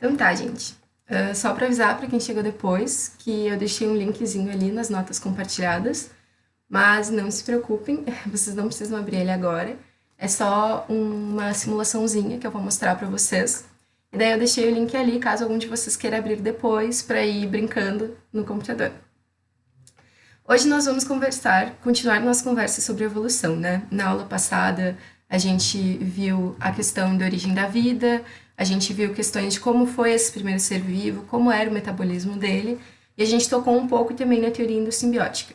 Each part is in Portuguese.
Então tá, gente. Só para avisar para quem chegou depois que eu deixei um linkzinho ali nas notas compartilhadas, mas não se preocupem, vocês não precisam abrir ele agora. É só uma simulaçãozinha que eu vou mostrar para vocês. E daí eu deixei o link ali, caso algum de vocês queira abrir depois para ir brincando no computador. Hoje nós vamos continuar nossa conversa sobre evolução, né? Na aula passada a gente viu a questão da origem da vida, a gente viu questões de como foi esse primeiro ser vivo, como era o metabolismo dele, e a gente tocou um pouco também na teoria endossimbiótica.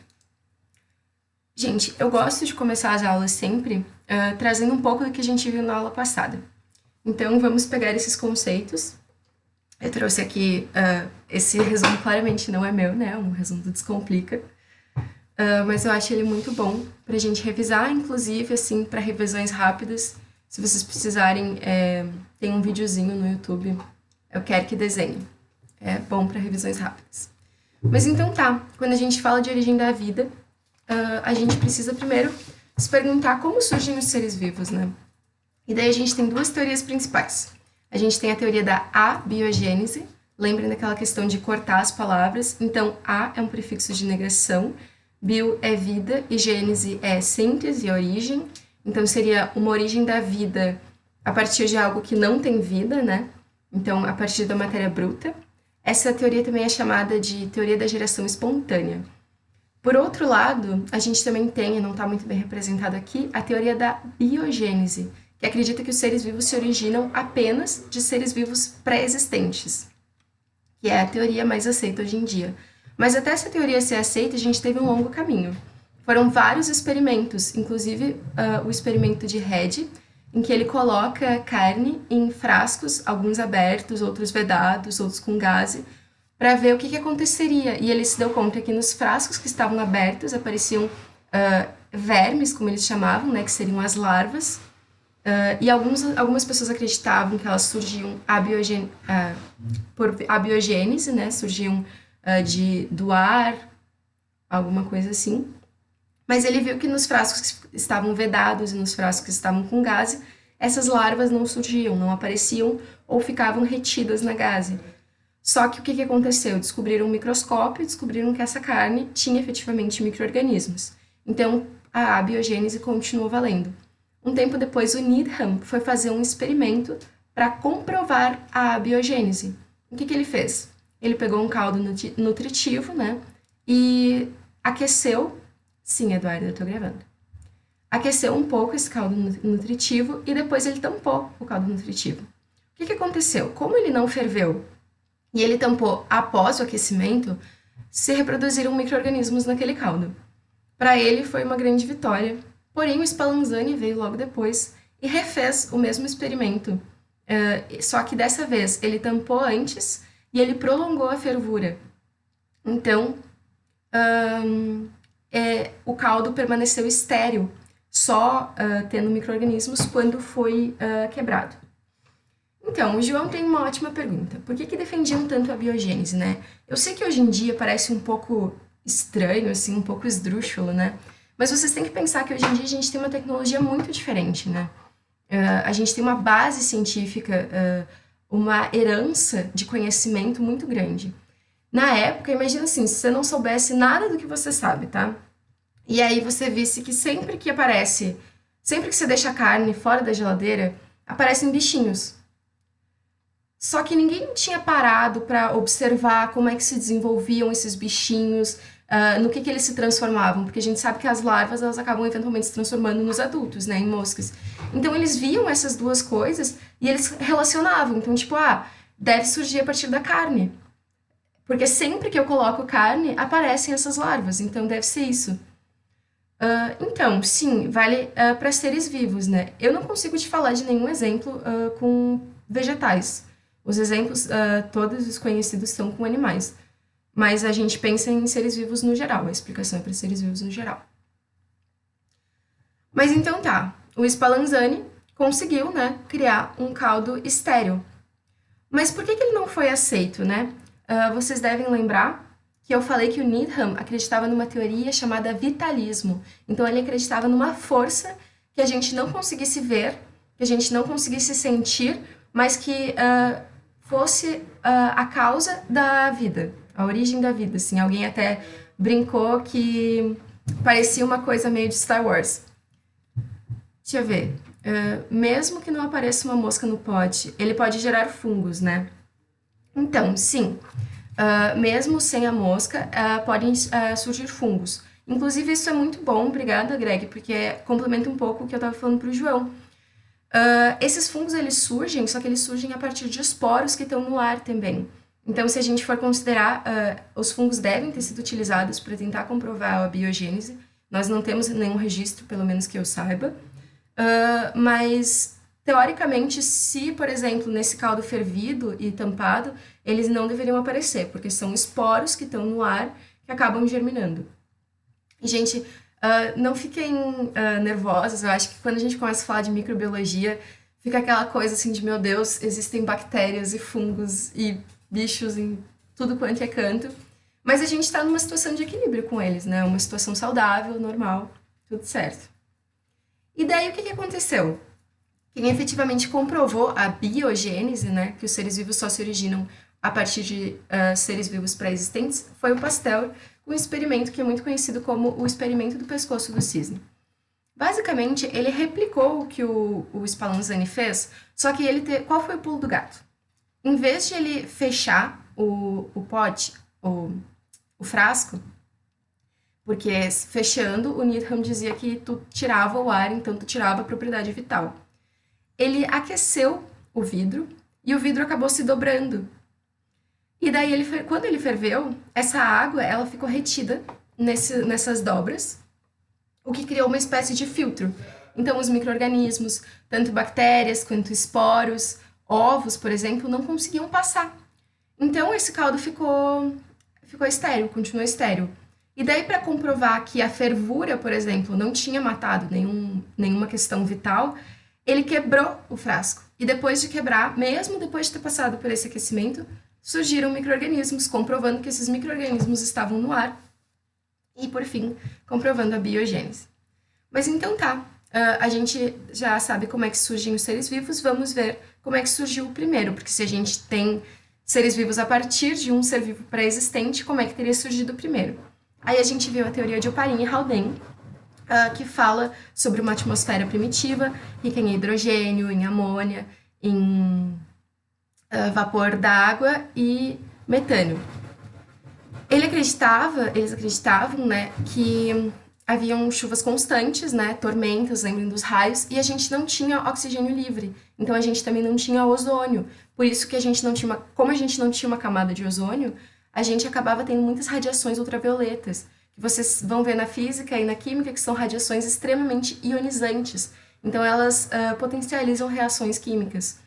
Gente, eu gosto de começar as aulas sempre trazendo um pouco do que a gente viu na aula passada. Então, vamos pegar esses conceitos. Eu trouxe aqui, esse resumo claramente não é meu, né? É um resumo do Descomplica. Mas eu acho ele muito bom para a gente revisar, inclusive, assim, para revisões rápidas. Se vocês precisarem, tem um videozinho no YouTube, eu quero que desenhe. É bom para revisões rápidas. Mas então tá, quando a gente fala de origem da vida, a gente precisa primeiro se perguntar como surgem os seres vivos, né? E daí a gente tem duas teorias principais. A gente tem a teoria da abiogênese, lembrem daquela questão de cortar as palavras. Então, a é um prefixo de negação, bio é vida e gênese é síntese, origem. Então, seria uma origem da vida a partir de algo que não tem vida, né? Então, a partir da matéria bruta. Essa teoria também é chamada de teoria da geração espontânea. Por outro lado, a gente também tem, e não está muito bem representado aqui, a teoria da biogênese, que acredita que os seres vivos se originam apenas de seres vivos pré-existentes, que é a teoria mais aceita hoje em dia. Mas até essa teoria ser aceita, a gente teve um longo caminho. Foram vários experimentos, inclusive o experimento de Redd, em que ele coloca carne em frascos, alguns abertos, outros vedados, outros com gaze, para ver o que aconteceria. E ele se deu conta que nos frascos que estavam abertos apareciam vermes, como eles chamavam, né, que seriam as larvas, e algumas pessoas acreditavam que elas surgiam por abiogênese, né, surgiam do ar, alguma coisa assim. Mas ele viu que nos frascos que estavam vedados e nos frascos que estavam com gaze, essas larvas não surgiam, não apareciam ou ficavam retidas na gaze. Só que o que aconteceu? Descobriram um microscópio e descobriram que essa carne tinha efetivamente micro-organismos. Então, a abiogênese continuou valendo. Um tempo depois, o Needham foi fazer um experimento para comprovar a abiogênese. O que ele fez? Ele pegou um caldo nutritivo, né, e aqueceu. Sim, Eduardo, eu tô gravando. Aqueceu um pouco esse caldo nutritivo e depois ele tampou o caldo nutritivo. O que aconteceu? Como ele não ferveu e ele tampou após o aquecimento, se reproduziram micro-organismos naquele caldo. Para ele foi uma grande vitória, porém o Spallanzani veio logo depois e refez o mesmo experimento, só que dessa vez ele tampou antes e ele prolongou a fervura. Então, o caldo permaneceu estéril, só tendo micro-organismos quando foi quebrado. Então, o João tem uma ótima pergunta. Por que defendiam tanto a biogênese, né? Eu sei que hoje em dia parece um pouco estranho, assim, um pouco esdrúxulo, né? Mas vocês têm que pensar que hoje em dia a gente tem uma tecnologia muito diferente, né? A gente tem uma base científica, uma herança de conhecimento muito grande. Na época, imagina assim, se você não soubesse nada do que você sabe, tá? E aí você visse que sempre que você deixa a carne fora da geladeira, aparecem bichinhos. Só que ninguém tinha parado para observar como é que se desenvolviam esses bichinhos, no que eles se transformavam, porque a gente sabe que as larvas elas acabam eventualmente se transformando nos adultos, né, em moscas. Então eles viam essas duas coisas e eles relacionavam. Então, tipo, deve surgir a partir da carne. Porque sempre que eu coloco carne, aparecem essas larvas, então deve ser isso. Então, sim, vale para seres vivos, né? Eu não consigo te falar de nenhum exemplo com vegetais. Os exemplos, todos os conhecidos, são com animais. Mas a gente pensa em seres vivos no geral, a explicação é para seres vivos no geral. Mas então tá, o Spallanzani conseguiu, né, criar um caldo estéril. Mas por que ele não foi aceito, né? Vocês devem lembrar que eu falei que o Needham acreditava numa teoria chamada vitalismo. Então, ele acreditava numa força que a gente não conseguisse ver, que a gente não conseguisse sentir, mas que fosse a causa da vida, a origem da vida, assim. Alguém até brincou que parecia uma coisa meio de Star Wars. Deixa eu ver. Mesmo que não apareça uma mosca no pote, ele pode gerar fungos, né? Então, sim, mesmo sem a mosca, podem surgir fungos. Inclusive, isso é muito bom, obrigada, Greg, porque complementa um pouco o que eu estava falando para o João. Esses fungos, eles surgem, só que eles surgem a partir de esporos que estão no ar também. Então, se a gente for considerar, os fungos devem ter sido utilizados para tentar comprovar a biogênese. Nós não temos nenhum registro, pelo menos que eu saiba. Mas, teoricamente, se, por exemplo, nesse caldo fervido e tampado, eles não deveriam aparecer, porque são esporos que estão no ar que acabam germinando. E, gente, não fiquem nervosos. Eu acho que quando a gente começa a falar de microbiologia, fica aquela coisa assim de, meu Deus, existem bactérias e fungos e bichos em tudo quanto é canto. Mas a gente está numa situação de equilíbrio com eles, né? Uma situação saudável, normal, tudo certo. E daí o que aconteceu? Quem efetivamente comprovou a biogênese, né, que os seres vivos só se originam a partir de seres vivos pré-existentes, foi o Pasteur, com um experimento que é muito conhecido como o experimento do pescoço do cisne. Basicamente, ele replicou o que o Spallanzani fez, só que qual foi o pulo do gato? Em vez de ele fechar o pote, o frasco, porque fechando, o Needham dizia que tu tirava o ar, então tu tirava a propriedade vital. Ele aqueceu o vidro e o vidro acabou se dobrando. E daí, quando ele ferveu, essa água ela ficou retida nessas dobras, o que criou uma espécie de filtro. Então, os micro-organismos, tanto bactérias quanto esporos, ovos, por exemplo, não conseguiam passar. Então, esse caldo ficou estéril, continuou estéril. E daí, para comprovar que a fervura, por exemplo, não tinha matado nenhuma questão vital, ele quebrou o frasco. E depois de quebrar, mesmo depois de ter passado por esse aquecimento, surgiram micro-organismos, comprovando que esses micro-organismos estavam no ar. E, por fim, comprovando a biogênese. Mas então tá, a gente já sabe como é que surgem os seres vivos, vamos ver como é que surgiu o primeiro, porque se a gente tem seres vivos a partir de um ser vivo pré-existente, como é que teria surgido o primeiro? Aí a gente viu a teoria de Oparin e Haldane, que fala sobre uma atmosfera primitiva, rica em hidrogênio, em amônia, em vapor d'água e metânio. Eles acreditavam, né, que haviam chuvas constantes, né, tormentas, lembrem dos raios, e a gente não tinha oxigênio livre. Então a gente também não tinha ozônio. Por isso que como a gente não tinha uma camada de ozônio, a gente acabava tendo muitas radiações ultravioletas, que vocês vão ver na física e na química, que são radiações extremamente ionizantes. Então elas potencializam reações químicas.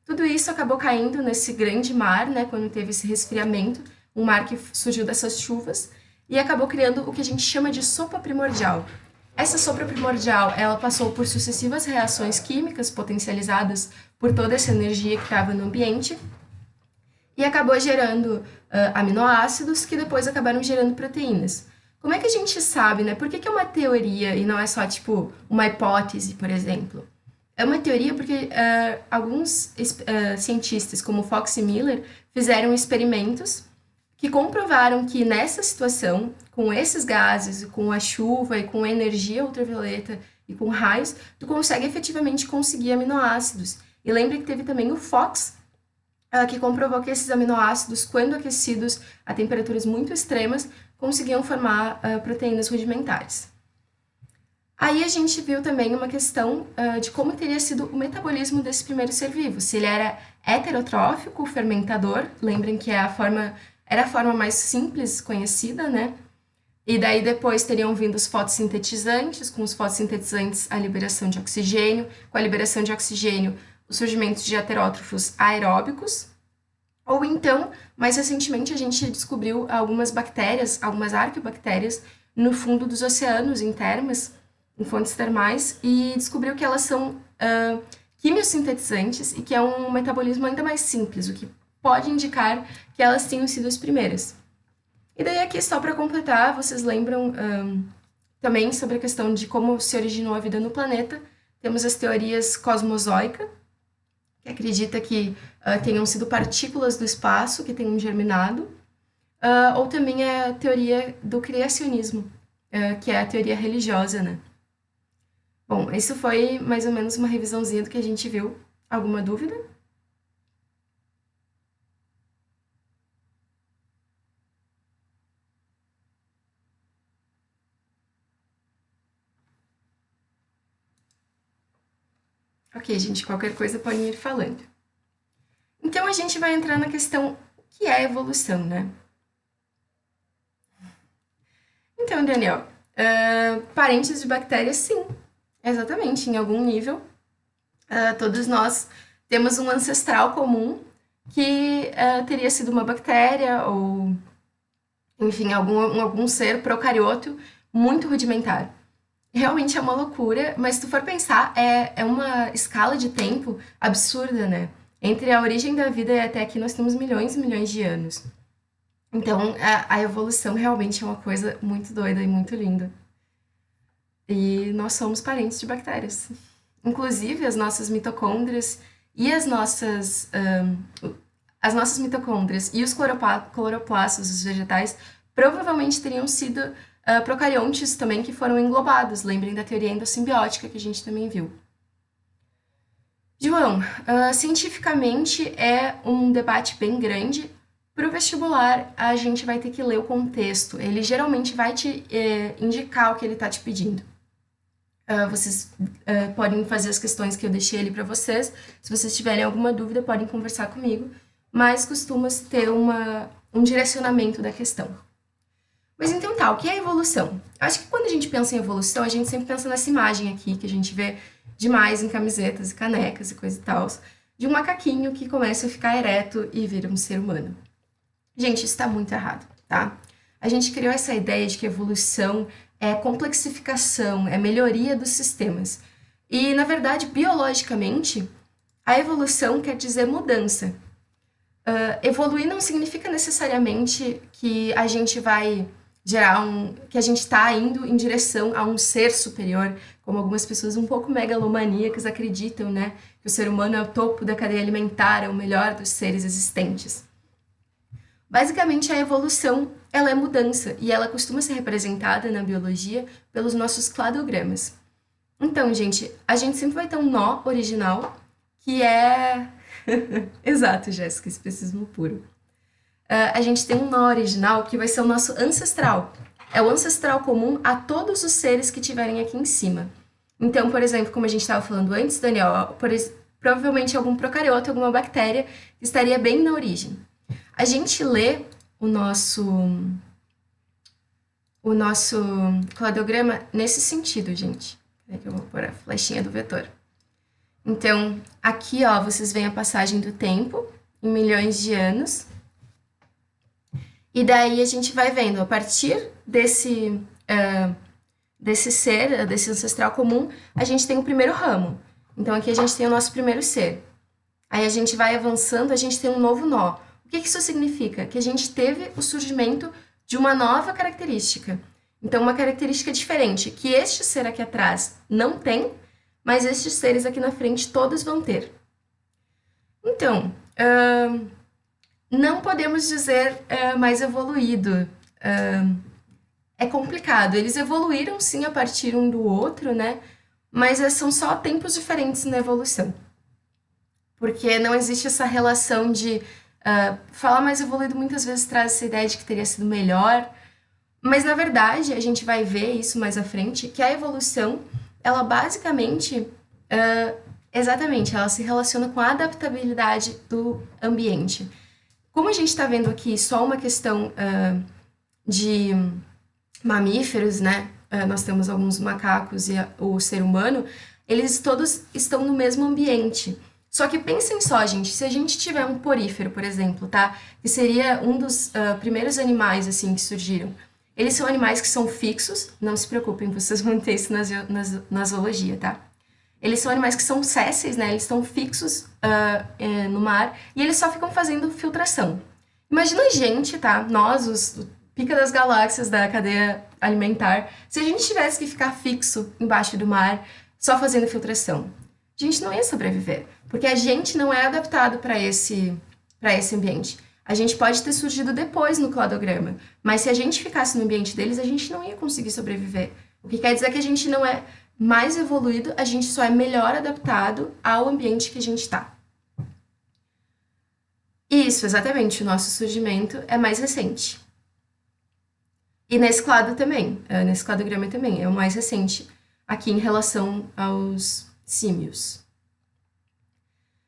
Tudo isso acabou caindo nesse grande mar, né, quando teve esse resfriamento, um mar que surgiu dessas chuvas, e acabou criando o que a gente chama de sopa primordial. Essa sopa primordial, ela passou por sucessivas reações químicas potencializadas por toda essa energia que estava no ambiente, e acabou gerando aminoácidos que depois acabaram gerando proteínas. Como é que a gente sabe, né? Por que é uma teoria e não é só, tipo, uma hipótese, por exemplo? É uma teoria porque alguns cientistas, como Fox e Miller, fizeram experimentos que comprovaram que nessa situação, com esses gases, com a chuva e com energia ultravioleta e com raios, tu consegue efetivamente conseguir aminoácidos. E lembra que teve também o Fox, que comprovou que esses aminoácidos, quando aquecidos a temperaturas muito extremas, conseguiam formar proteínas rudimentares. Aí a gente viu também uma questão de como teria sido o metabolismo desse primeiro ser vivo. Se ele era heterotrófico, fermentador, lembrem que era a forma mais simples conhecida, né? E daí depois teriam vindo os fotossintetizantes, com os fotossintetizantes a liberação de oxigênio, com a liberação de oxigênio o surgimento de heterótrofos aeróbicos. Ou então, mais recentemente, a gente descobriu algumas bactérias, algumas arqueobactérias, no fundo dos oceanos, em termas, em fontes termais, e descobriu que elas são quimiosintetizantes e que é um metabolismo ainda mais simples, o que pode indicar que elas tenham sido as primeiras. E daí aqui, só para completar, vocês lembram também sobre a questão de como se originou a vida no planeta. Temos as teorias cosmozoica, que acredita que tenham sido partículas do espaço que tenham germinado, ou também a teoria do criacionismo, que é a teoria religiosa, né? Bom, isso foi mais ou menos uma revisãozinha do que a gente viu. Alguma dúvida? Ok, gente, qualquer coisa podem ir falando. Então a gente vai entrar na questão o que é evolução, né? Então, Daniel, parentes de bactérias, sim, exatamente, em algum nível, todos nós temos um ancestral comum que teria sido uma bactéria ou, enfim, algum ser procarioto muito rudimentar. Realmente é uma loucura, mas se tu for pensar, é uma escala de tempo absurda, né? Entre a origem da vida e até aqui nós temos milhões e milhões de anos. Então, a evolução realmente é uma coisa muito doida e muito linda. E nós somos parentes de bactérias. Inclusive, as nossas mitocôndrias e as nossas mitocôndrias e os cloroplastos dos vegetais provavelmente teriam sido procariontes também que foram englobados. Lembrem da teoria endossimbiótica que a gente também viu. João, cientificamente é um debate bem grande. Para o vestibular, a gente vai ter que ler o contexto. Ele geralmente vai te indicar o que ele está te pedindo. Vocês podem fazer as questões que eu deixei ali para vocês. Se vocês tiverem alguma dúvida, podem conversar comigo. Mas costuma-se ter um direcionamento da questão. Mas então tá, o que é evolução? Acho que quando a gente pensa em evolução, a gente sempre pensa nessa imagem aqui, que a gente vê demais em camisetas e canecas e coisa e tal, de um macaquinho que começa a ficar ereto e vira um ser humano. Gente, isso está muito errado, tá? A gente criou essa ideia de que evolução é complexificação, é melhoria dos sistemas. E, na verdade, biologicamente, a evolução quer dizer mudança. Evoluir não significa necessariamente que a gente vai que a gente está indo em direção a um ser superior, como algumas pessoas um pouco megalomaníacas acreditam, né? Que o ser humano é o topo da cadeia alimentar, é o melhor dos seres existentes. Basicamente, a evolução ela é mudança e ela costuma ser representada na biologia pelos nossos cladogramas. Então, gente, a gente sempre vai ter um nó original, que é... Exato, Jéssica, especismo puro. A gente tem um nó original que vai ser o nosso ancestral. É o ancestral comum a todos os seres que tiverem aqui em cima. Então, por exemplo, como a gente estava falando antes, Daniel, provavelmente algum procarioto, alguma bactéria estaria bem na origem. A gente lê o nosso cladograma nesse sentido, gente. Peraí que eu vou pôr a flechinha do vetor. Então, aqui, ó, vocês veem a passagem do tempo em milhões de anos. E daí a gente vai vendo, a partir desse ser, desse ancestral comum, a gente tem o primeiro ramo. Então, aqui a gente tem o nosso primeiro ser. Aí a gente vai avançando, a gente tem um novo nó. O que isso significa? Que a gente teve o surgimento de uma nova característica. Então, uma característica diferente, que este ser aqui atrás não tem, mas estes seres aqui na frente todos vão ter. Então, não podemos dizer mais evoluído. É complicado. Eles evoluíram, sim, a partir um do outro, né? Mas são só tempos diferentes na evolução. Porque não existe essa relação de... falar mais evoluído muitas vezes traz essa ideia de que teria sido melhor. Mas, na verdade, a gente vai ver isso mais à frente, que a evolução, ela basicamente... exatamente, ela se relaciona com a adaptabilidade do ambiente. Como a gente está vendo aqui só uma questão de mamíferos, né? Nós temos alguns macacos e o ser humano, eles todos estão no mesmo ambiente. Só que pensem só, gente, se a gente tiver um porífero, por exemplo, tá? Que seria um dos primeiros animais, assim, que surgiram. Eles são animais que são fixos, não se preocupem, vocês vão ter isso na zoologia, tá? Eles são animais que são sésseis, né? Eles estão fixos no mar e eles só ficam fazendo filtração. Imagina a gente, tá? Nós, os pica das galáxias da cadeia alimentar, se a gente tivesse que ficar fixo embaixo do mar, só fazendo filtração. A gente não ia sobreviver, porque a gente não é adaptado para esse ambiente. A gente pode ter surgido depois no cladograma, mas se a gente ficasse no ambiente deles, a gente não ia conseguir sobreviver. O que quer dizer que a gente não é mais evoluído, a gente só é melhor adaptado ao ambiente que a gente está. Isso, exatamente, o nosso surgimento é mais recente. E nesse quadro também, nesse cladograma também, é o mais recente aqui em relação aos símios.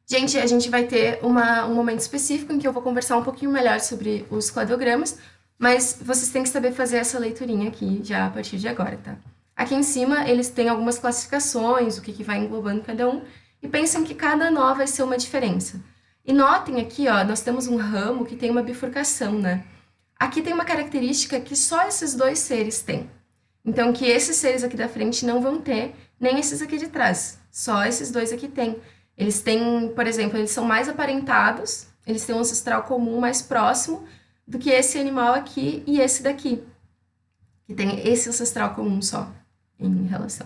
Gente, a gente vai ter um momento específico em que eu vou conversar um pouquinho melhor sobre os cladogramas, mas vocês têm que saber fazer essa leiturinha aqui já a partir de agora, tá? Aqui em cima eles têm algumas classificações, o que vai englobando cada um, e pensem que cada nó vai ser uma diferença. E notem aqui, ó, nós temos um ramo que tem uma bifurcação, né? Aqui tem uma característica que só esses dois seres têm. Então, que esses seres aqui da frente não vão ter, nem esses aqui de trás. Só esses dois aqui têm. Eles têm, por exemplo, eles são mais aparentados, eles têm um ancestral comum mais próximo do que esse animal aqui e esse daqui, que tem esse ancestral comum só em relação.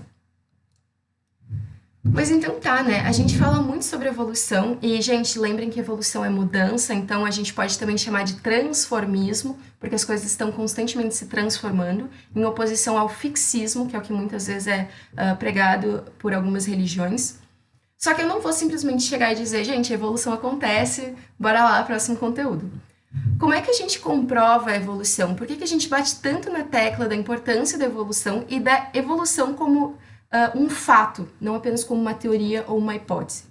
Pois então tá, né? A gente fala muito sobre evolução e, gente, lembrem que evolução é mudança, então a gente pode também chamar de transformismo, porque as coisas estão constantemente se transformando, em oposição ao fixismo, que é o que muitas vezes é pregado por algumas religiões. Só que eu não vou simplesmente chegar e dizer, gente, a evolução acontece, bora lá, próximo conteúdo. Como é que a gente comprova a evolução? Por que a gente bate tanto na tecla da importância da evolução e da evolução como um fato, não apenas como uma teoria ou uma hipótese?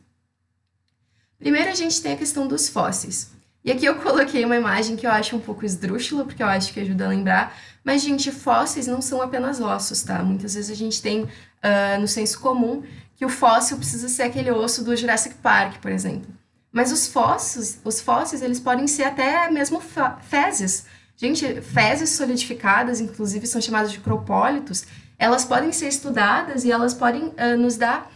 Primeiro a gente tem a questão dos fósseis. E aqui eu coloquei uma imagem que eu acho um pouco esdrúxula, porque eu acho que ajuda a lembrar. Mas, gente, fósseis não são apenas ossos, tá? Muitas vezes a gente tem no senso comum que o fóssil precisa ser aquele osso do Jurassic Park, por exemplo. Mas os fósseis, eles podem ser até mesmo fezes. Gente, fezes solidificadas, inclusive, são chamadas de cropólitos. Elas podem ser estudadas e elas podem nos dar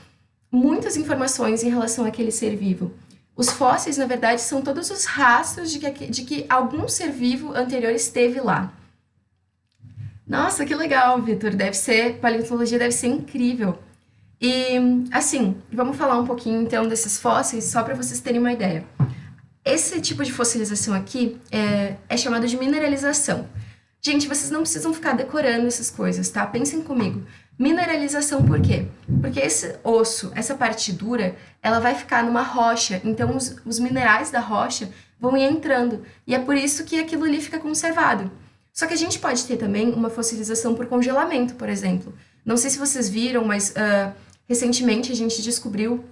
muitas informações em relação àquele ser vivo. Os fósseis, na verdade, são todos os rastros de que algum ser vivo anterior esteve lá. Nossa, que legal, Vitor. Paleontologia deve ser incrível. E, assim, vamos falar um pouquinho, então, desses fósseis, só para vocês terem uma ideia. Esse tipo de fossilização aqui é chamado de mineralização. Gente, vocês não precisam ficar decorando essas coisas, tá? Pensem comigo. Mineralização por quê? Porque esse osso, essa parte dura, ela vai ficar numa rocha, então os minerais da rocha vão ir entrando, e é por isso que aquilo ali fica conservado. Só que a gente pode ter também uma fossilização por congelamento, por exemplo. Não sei se vocês viram, mas recentemente a gente descobriu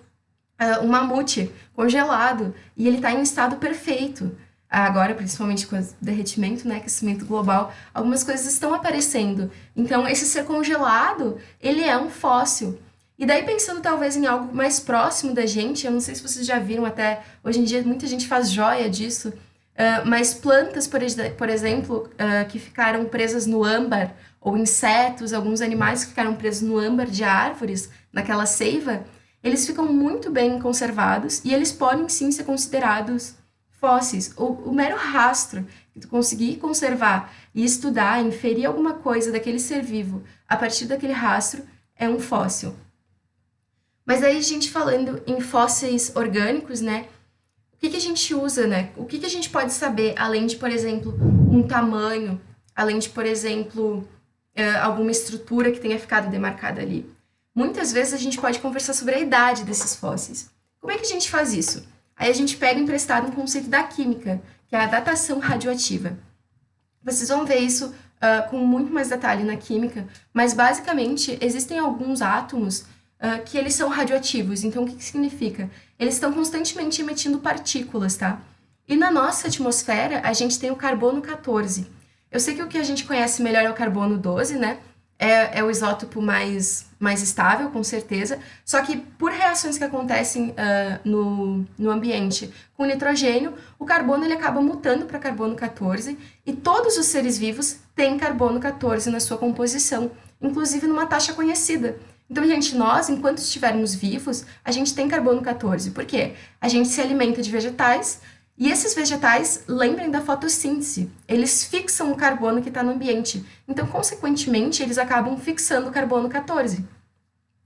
um mamute congelado, e ele está em estado perfeito. Agora, principalmente com o derretimento, né, aquecimento global, algumas coisas estão aparecendo. Então, esse ser congelado, ele é um fóssil. E daí, pensando talvez em algo mais próximo da gente, eu não sei se vocês já viram até, hoje em dia muita gente faz joia disso, mas plantas, por exemplo, que ficaram presas no âmbar, ou insetos, alguns animais que ficaram presos no âmbar de árvores, naquela seiva, eles ficam muito bem conservados e eles podem sim ser considerados fósseis. O mero rastro que tu conseguir conservar e estudar, inferir alguma coisa daquele ser vivo a partir daquele rastro é um fóssil. Mas aí, gente, falando em fósseis orgânicos, né? O que a gente usa, né? O que a gente pode saber, além de, por exemplo, um tamanho, além de, por exemplo, alguma estrutura que tenha ficado demarcada ali? Muitas vezes a gente pode conversar sobre a idade desses fósseis. Como é que a gente faz isso? Aí a gente pega emprestado um conceito da química, que é a datação radioativa. Vocês vão ver isso com muito mais detalhe na química, mas basicamente existem alguns átomos que eles são radioativos. Então, o que significa? Eles estão constantemente emitindo partículas, tá? E na nossa atmosfera, a gente tem o carbono 14. Eu sei que o que a gente conhece melhor é o carbono 12, né? É o isótopo mais estável, com certeza. Só que por reações que acontecem no ambiente com nitrogênio, o carbono ele acaba mutando para carbono 14 e todos os seres vivos têm carbono 14 na sua composição, inclusive numa taxa conhecida. Então, gente, nós, enquanto estivermos vivos, a gente tem carbono 14. Por quê? A gente se alimenta de vegetais. E esses vegetais, lembrem da fotossíntese, eles fixam o carbono que está no ambiente. Então, consequentemente, eles acabam fixando o carbono 14.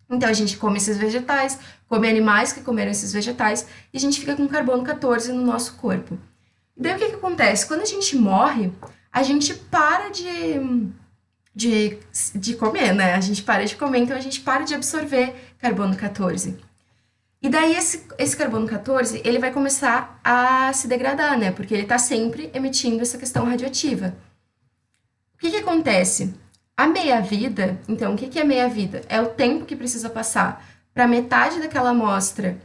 Então a gente come esses vegetais, come animais que comeram esses vegetais e a gente fica com carbono 14 no nosso corpo. E daí o que que acontece? Quando a gente morre, a gente para de, de comer, né? A gente para de comer, então a gente para de absorver carbono 14. E daí esse carbono 14, ele vai começar a se degradar, né? Porque ele está sempre emitindo essa questão radioativa. O que que acontece? A meia-vida, então, o que que é meia-vida? É o tempo que precisa passar para metade daquela amostra,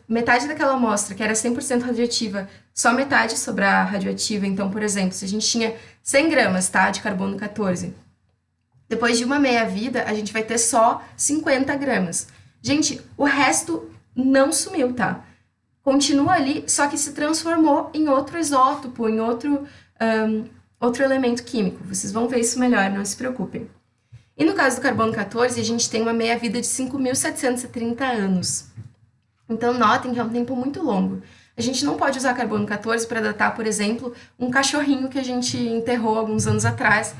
metade daquela amostra que era 100% radioativa, só metade sobrar radioativa. Então, por exemplo, se a gente tinha 100 gramas, tá, de carbono 14, depois de uma meia-vida, a gente vai ter só 50 gramas. Gente, o resto não sumiu, tá? Continua ali, só que se transformou em outro isótopo, em outro elemento químico. Vocês vão ver isso melhor, não se preocupem. E no caso do carbono 14, a gente tem uma meia-vida de 5.730 anos. Então, notem que é um tempo muito longo. A gente não pode usar carbono 14 para datar, por exemplo, um cachorrinho que a gente enterrou alguns anos atrás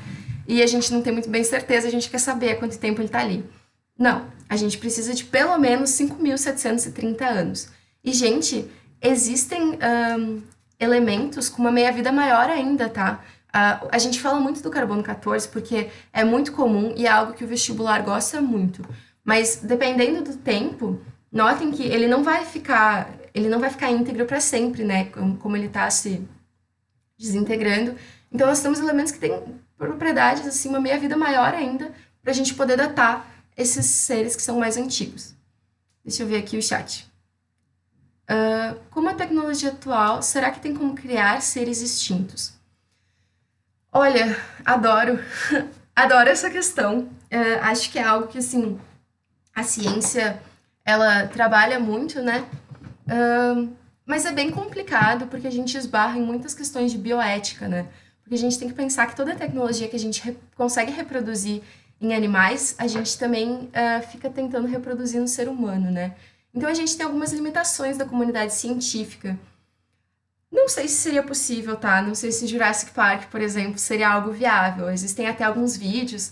e a gente não tem muito bem certeza, a gente quer saber há quanto tempo ele está ali. Não, a gente precisa de pelo menos 5.730 anos. E, gente, existem elementos com uma meia-vida maior ainda, tá? A gente fala muito do carbono 14 porque é muito comum e é algo que o vestibular gosta muito. Mas, dependendo do tempo, notem que ele não vai ficar íntegro para sempre, né? Como ele está se desintegrando. Então, nós temos elementos que têm propriedades, assim, uma meia-vida maior ainda, para a gente poder datar esses seres que são mais antigos. Deixa eu ver aqui o chat. Como a tecnologia atual, será que tem como criar seres extintos? Olha, adoro, adoro essa questão. Acho que é algo que, assim, a ciência, ela trabalha muito, né? Mas é bem complicado, porque a gente esbarra em muitas questões de bioética, né? Porque a gente tem que pensar que toda tecnologia que a gente consegue reproduzir em animais, a gente também fica tentando reproduzir no ser humano, né? Então a gente tem algumas limitações da comunidade científica. Não sei se seria possível, tá? Não sei se Jurassic Park, por exemplo, seria algo viável. Existem até alguns vídeos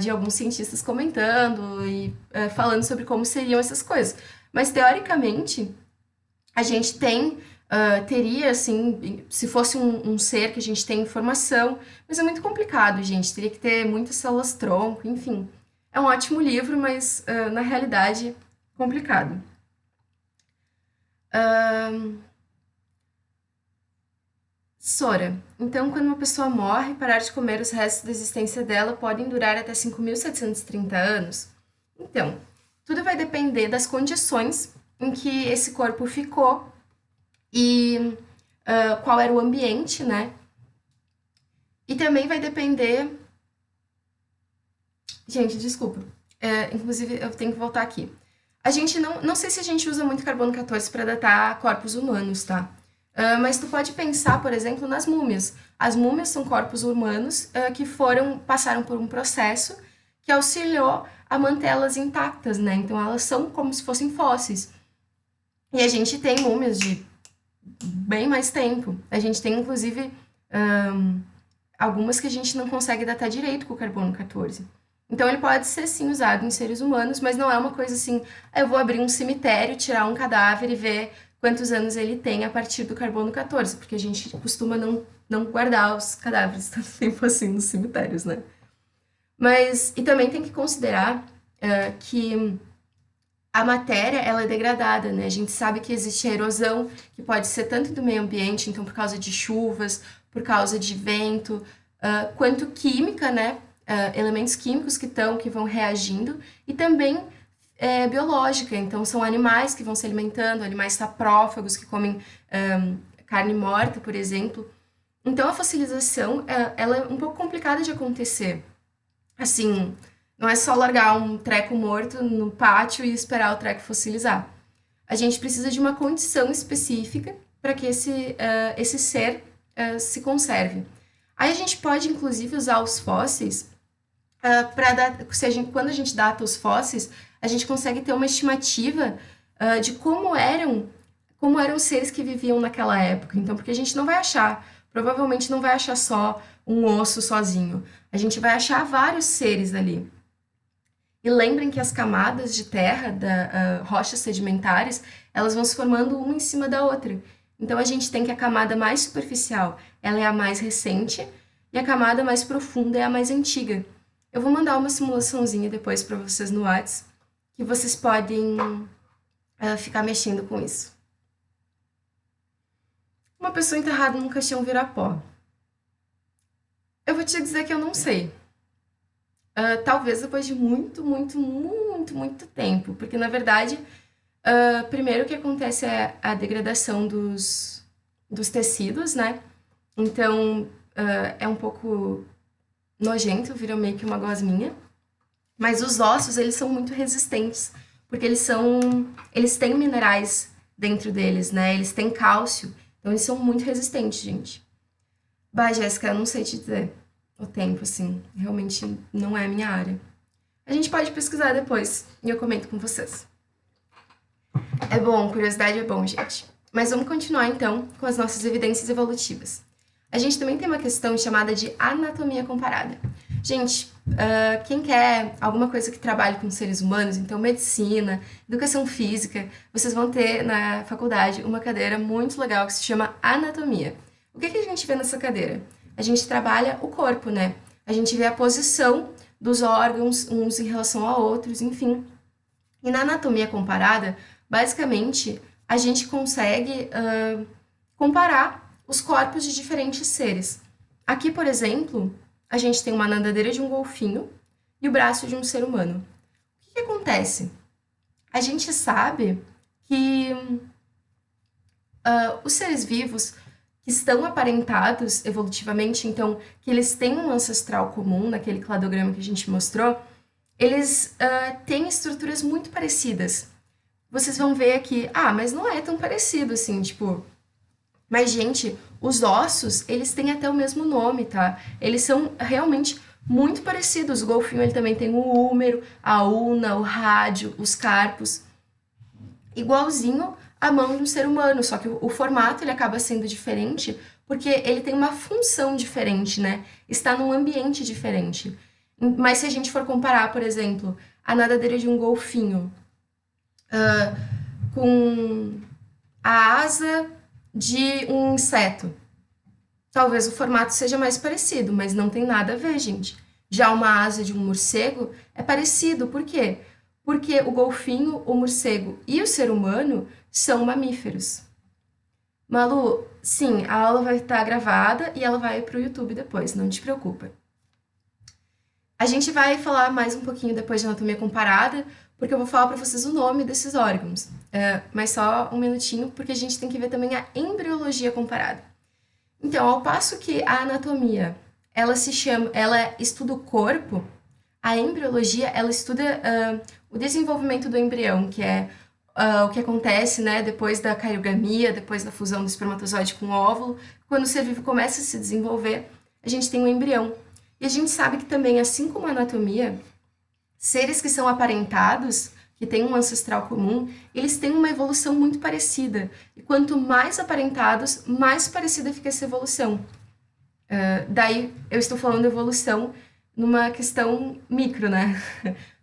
de alguns cientistas comentando e falando sobre como seriam essas coisas. Mas, teoricamente, a gente teria, assim, se fosse um ser que a gente tem informação, mas é muito complicado, gente. Teria que ter muitas células-tronco, enfim. É um ótimo livro, mas, na realidade, complicado. Sora. Então, quando uma pessoa morre, parar de comer os restos da existência dela podem durar até 5.730 anos? Então, tudo vai depender das condições em que esse corpo ficou e qual era o ambiente, né? E também vai depender... Gente, desculpa. Inclusive, eu tenho que voltar aqui. A gente não sei se a gente usa muito carbono 14 para datar corpos humanos, tá? Mas tu pode pensar, por exemplo, nas múmias. As múmias são corpos humanos que passaram por um processo que auxiliou a mantê-las intactas, né? Então elas são como se fossem fósseis. E a gente tem múmias de bem mais tempo. A gente tem, inclusive, algumas que a gente não consegue datar direito com o carbono 14. Então ele pode ser sim usado em seres humanos, mas não é uma coisa assim, eu vou abrir um cemitério, tirar um cadáver e ver quantos anos ele tem a partir do carbono 14, porque a gente costuma não guardar os cadáveres tanto tempo assim nos cemitérios, né? E também tem que considerar que a matéria, ela é degradada, né? A gente sabe que existe a erosão, que pode ser tanto do meio ambiente, então por causa de chuvas, por causa de vento, quanto química, né? Elementos químicos que vão reagindo, e também biológica, então são animais que vão se alimentando, animais saprófagos que comem carne morta, por exemplo. Então a fossilização, ela é um pouco complicada de acontecer. Assim, não é só largar um treco morto no pátio e esperar o treco fossilizar. A gente precisa de uma condição específica para que esse ser se conserve. Aí a gente pode, inclusive, usar os fósseis quando a gente data os fósseis, a gente consegue ter uma estimativa de como eram os seres que viviam naquela época. Então, porque a gente não vai achar, provavelmente não vai achar só um osso sozinho. A gente vai achar vários seres ali. E lembrem que as camadas de terra, rochas sedimentares, elas vão se formando uma em cima da outra. Então a gente tem que a camada mais superficial, ela é a mais recente, e a camada mais profunda é a mais antiga. Eu vou mandar uma simulaçãozinha depois para vocês no WhatsApp, que vocês podem ficar mexendo com isso. Uma pessoa enterrada num caixão vira pó. Eu vou te dizer que eu não sei. Talvez depois de muito, muito, muito, muito tempo. Porque, na verdade, primeiro o que acontece é a degradação dos tecidos, né? Então, é um pouco nojento, vira meio que uma gosminha. Mas os ossos, eles são muito resistentes. Porque eles têm minerais dentro deles, né? Eles têm cálcio. Então, eles são muito resistentes, gente. Bah, Jéssica, eu não sei te dizer o tempo, assim. Realmente não é a minha área. A gente pode pesquisar depois e eu comento com vocês. É bom, curiosidade é bom, gente. Mas vamos continuar, então, com as nossas evidências evolutivas. A gente também tem uma questão chamada de anatomia comparada. Gente, quem quer alguma coisa que trabalhe com seres humanos, então medicina, educação física, vocês vão ter na faculdade uma cadeira muito legal que se chama anatomia. O que a gente vê nessa cadeira? A gente trabalha o corpo, né? A gente vê a posição dos órgãos uns em relação a outros, enfim. E na anatomia comparada, basicamente, a gente consegue comparar os corpos de diferentes seres. Aqui, por exemplo, a gente tem uma nadadeira de um golfinho e o braço de um ser humano. O que acontece? A gente sabe que os seres vivos que estão aparentados evolutivamente, então, que eles têm um ancestral comum, naquele cladograma que a gente mostrou, eles têm estruturas muito parecidas. Vocês vão ver aqui, mas não é tão parecido assim, tipo... Mas, gente, os ossos, eles têm até o mesmo nome, tá? Eles são realmente muito parecidos. O golfinho, ele também tem o húmero, a ulna, o rádio, os carpos. Igualzinho a mão de um ser humano, só que o formato, ele acaba sendo diferente porque ele tem uma função diferente, né? Está num ambiente diferente. Mas se a gente for comparar, por exemplo, a nadadeira de um golfinho com a asa de um inseto, talvez o formato seja mais parecido, mas não tem nada a ver, gente. Já uma asa de um morcego é parecido, por quê? Porque o golfinho, o morcego e o ser humano são mamíferos. Malu, sim, a aula vai estar gravada e ela vai para o YouTube depois, não te preocupa. A gente vai falar mais um pouquinho depois de anatomia comparada, porque eu vou falar para vocês o nome desses órgãos. Mas só um minutinho, porque a gente tem que ver também a embriologia comparada. Então, ao passo que a anatomia, ela estuda o corpo, a embriologia, ela estuda o desenvolvimento do embrião, que é o que acontece, né, depois da cariogamia, depois da fusão do espermatozoide com o óvulo. Quando o ser vivo começa a se desenvolver, a gente tem um embrião. E a gente sabe que também, assim como a anatomia, seres que são aparentados, que têm um ancestral comum, eles têm uma evolução muito parecida. E quanto mais aparentados, mais parecida fica essa evolução. Daí eu estou falando evolução numa questão micro, né?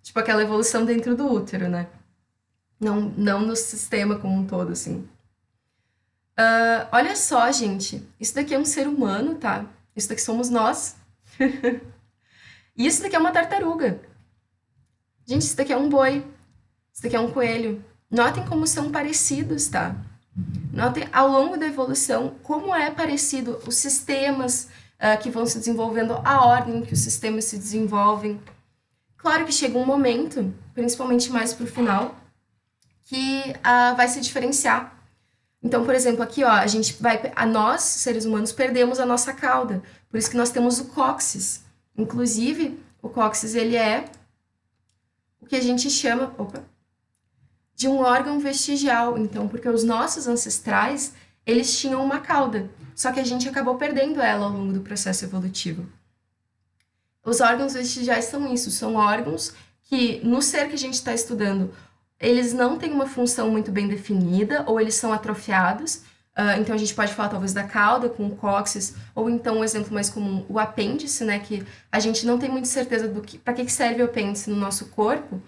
Tipo aquela evolução dentro do útero, né? Não no sistema como um todo, assim. Olha só, gente. Isso daqui é um ser humano, tá? Isso daqui somos nós. E isso daqui é uma tartaruga. Gente, isso daqui é um boi. Isso daqui é um coelho. Notem como são parecidos, tá? Notem ao longo da evolução como é parecido os sistemas que vão se desenvolvendo, a ordem em que os sistemas se desenvolvem. Claro que chega um momento, principalmente mais pro final, que vai se diferenciar. Então, por exemplo, aqui, ó, nós, seres humanos, perdemos a nossa cauda. Por isso que nós temos o cóccix. Inclusive, o cóccix, ele é o que a gente chama de um órgão vestigial. Então, porque os nossos ancestrais, eles tinham uma cauda. Só que a gente acabou perdendo ela ao longo do processo evolutivo. Os órgãos vestigiais são isso. São órgãos que, no ser que a gente está estudando, eles não têm uma função muito bem definida, ou eles são atrofiados, Então a gente pode falar talvez da cauda com o cóccix, ou então um exemplo mais comum, o apêndice, né? Que a gente não tem muita certeza do que, para que serve o apêndice no nosso corpo,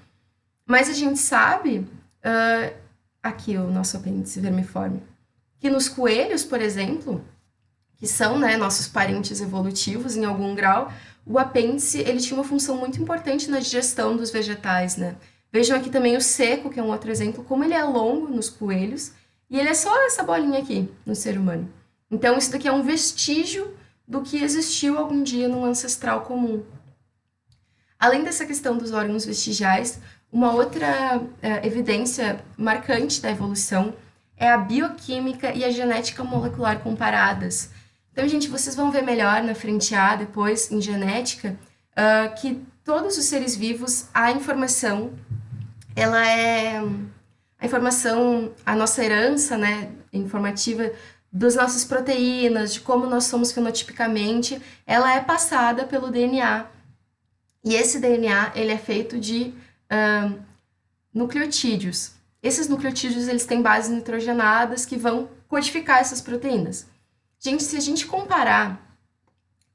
mas a gente sabe, aqui o nosso apêndice vermiforme, que nos coelhos, por exemplo, que são, né, nossos parentes evolutivos em algum grau, o apêndice ele tinha uma função muito importante na digestão dos vegetais, né? Vejam aqui também o seco, que é um outro exemplo, como ele é longo nos coelhos, e ele é só essa bolinha aqui no ser humano. Então, isso daqui é um vestígio do que existiu algum dia num ancestral comum. Além dessa questão dos órgãos vestigiais, uma outra evidência marcante da evolução é a bioquímica e a genética molecular comparadas. Então, gente, vocês vão ver melhor na frente A, depois, em genética, que todos os seres vivos, a informação, ela é a informação, a nossa herança, né, informativa das nossas proteínas, de como nós somos fenotipicamente, ela é passada pelo DNA. E esse DNA, ele é feito de nucleotídeos. Esses nucleotídeos, eles têm bases nitrogenadas que vão codificar essas proteínas. Gente, se a gente comparar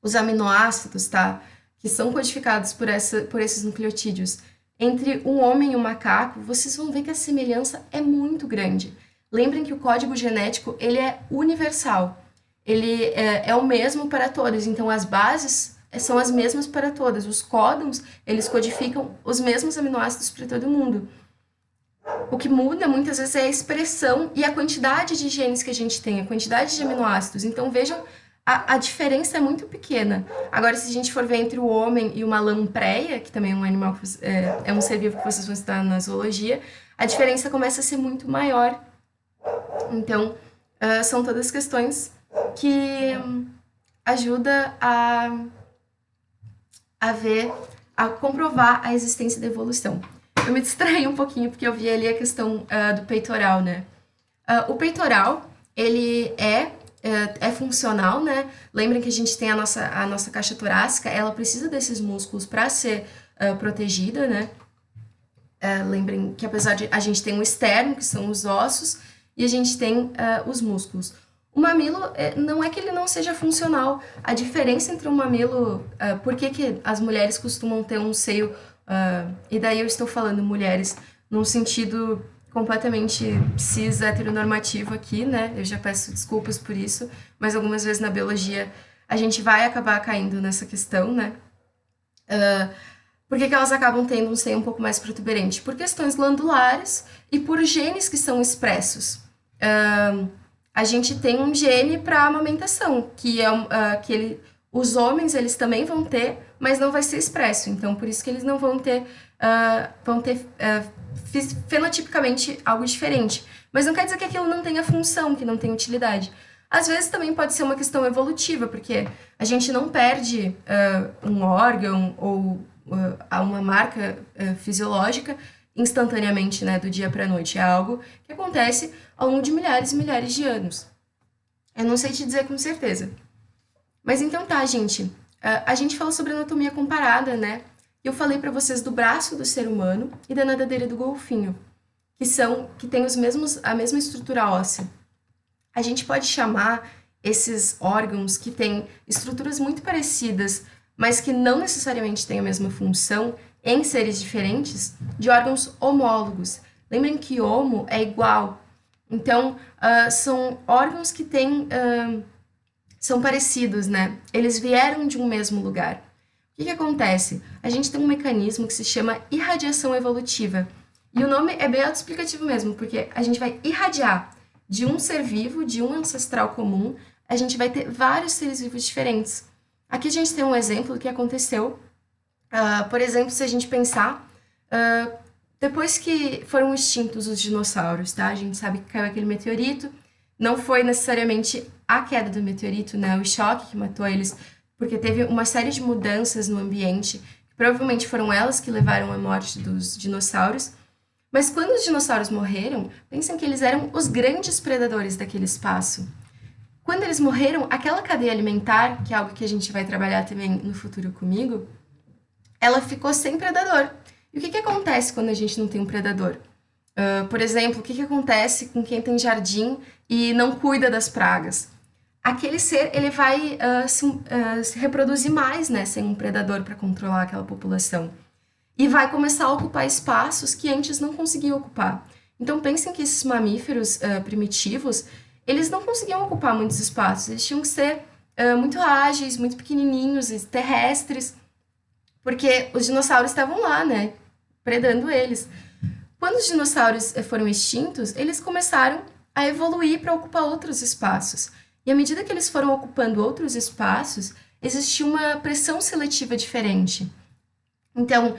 os aminoácidos, tá, que são codificados por esses nucleotídeos, entre um homem e um macaco, vocês vão ver que a semelhança é muito grande. Lembrem que o código genético, ele é universal. Ele é o mesmo para todos, então as bases são as mesmas para todas. Os códons, eles codificam os mesmos aminoácidos para todo mundo. O que muda muitas vezes é a expressão e a quantidade de genes que a gente tem, a quantidade de aminoácidos. Então vejam, a diferença é muito pequena. Agora, se a gente for ver entre o homem e uma lampreia, que também é um animal, é um ser vivo que vocês vão estudar na zoologia, a diferença começa a ser muito maior. Então, são todas questões que ajudam a ver, a comprovar a existência da evolução. Eu me distraí um pouquinho porque eu vi ali a questão do peitoral, né? O peitoral, ele é funcional, né? Lembrem que a gente tem a nossa caixa torácica, ela precisa desses músculos para ser protegida, né? Lembrem que apesar de a gente tem o externo, que são os ossos, e a gente tem os músculos. O mamilo, não é que ele não seja funcional. A diferença entre um mamilo... por que as mulheres costumam ter um seio... e daí eu estou falando mulheres num sentido completamente cis, heteronormativo aqui, né? Eu já peço desculpas por isso, mas algumas vezes na biologia a gente vai acabar caindo nessa questão, né? Por que elas acabam tendo um seio um pouco mais protuberante? Por questões glandulares e por genes que são expressos. A gente tem um gene para amamentação, que é os homens eles também vão ter, mas não vai ser expresso. Então, por isso que eles não vão ter fenotipicamente algo diferente. Mas não quer dizer que aquilo não tenha função, que não tenha utilidade. Às vezes também pode ser uma questão evolutiva, porque a gente não perde um órgão ou uma marca fisiológica instantaneamente, né, do dia para a noite. É algo que acontece ao longo de milhares e milhares de anos. Eu não sei te dizer com certeza. Mas então tá, gente. A gente falou sobre anatomia comparada, né? Eu falei para vocês do braço do ser humano e da nadadeira do golfinho, que têm a mesma estrutura óssea. A gente pode chamar esses órgãos que têm estruturas muito parecidas, mas que não necessariamente têm a mesma função em seres diferentes, de órgãos homólogos. Lembrem que homo é igual. Então, são órgãos que são parecidos, né? Eles vieram de um mesmo lugar. O que acontece? A gente tem um mecanismo que se chama irradiação evolutiva. E o nome é bem autoexplicativo mesmo, porque a gente vai irradiar de um ser vivo, de um ancestral comum, a gente vai ter vários seres vivos diferentes. Aqui a gente tem um exemplo do que aconteceu. Por exemplo, se a gente pensar, depois que foram extintos os dinossauros, tá? A gente sabe que caiu aquele meteorito, não foi necessariamente a queda do meteorito, né? O choque que matou eles, porque teve uma série de mudanças no ambiente, que provavelmente foram elas que levaram à morte dos dinossauros. Mas quando os dinossauros morreram, pensem que eles eram os grandes predadores daquele espaço. Quando eles morreram, aquela cadeia alimentar, que é algo que a gente vai trabalhar também no futuro comigo, ela ficou sem predador. E o que acontece quando a gente não tem um predador? Por exemplo, o que que acontece com quem tem jardim e não cuida das pragas? Aquele ser ele vai se reproduzir mais, né, sem um predador para controlar aquela população. E vai começar a ocupar espaços que antes não conseguia ocupar. Então pensem que esses mamíferos primitivos, eles não conseguiam ocupar muitos espaços, eles tinham que ser muito ágeis, muito pequenininhos e terrestres, porque os dinossauros estavam lá, né, predando eles. Quando os dinossauros foram extintos, eles começaram a evoluir para ocupar outros espaços. E à medida que eles foram ocupando outros espaços, existia uma pressão seletiva diferente. Então,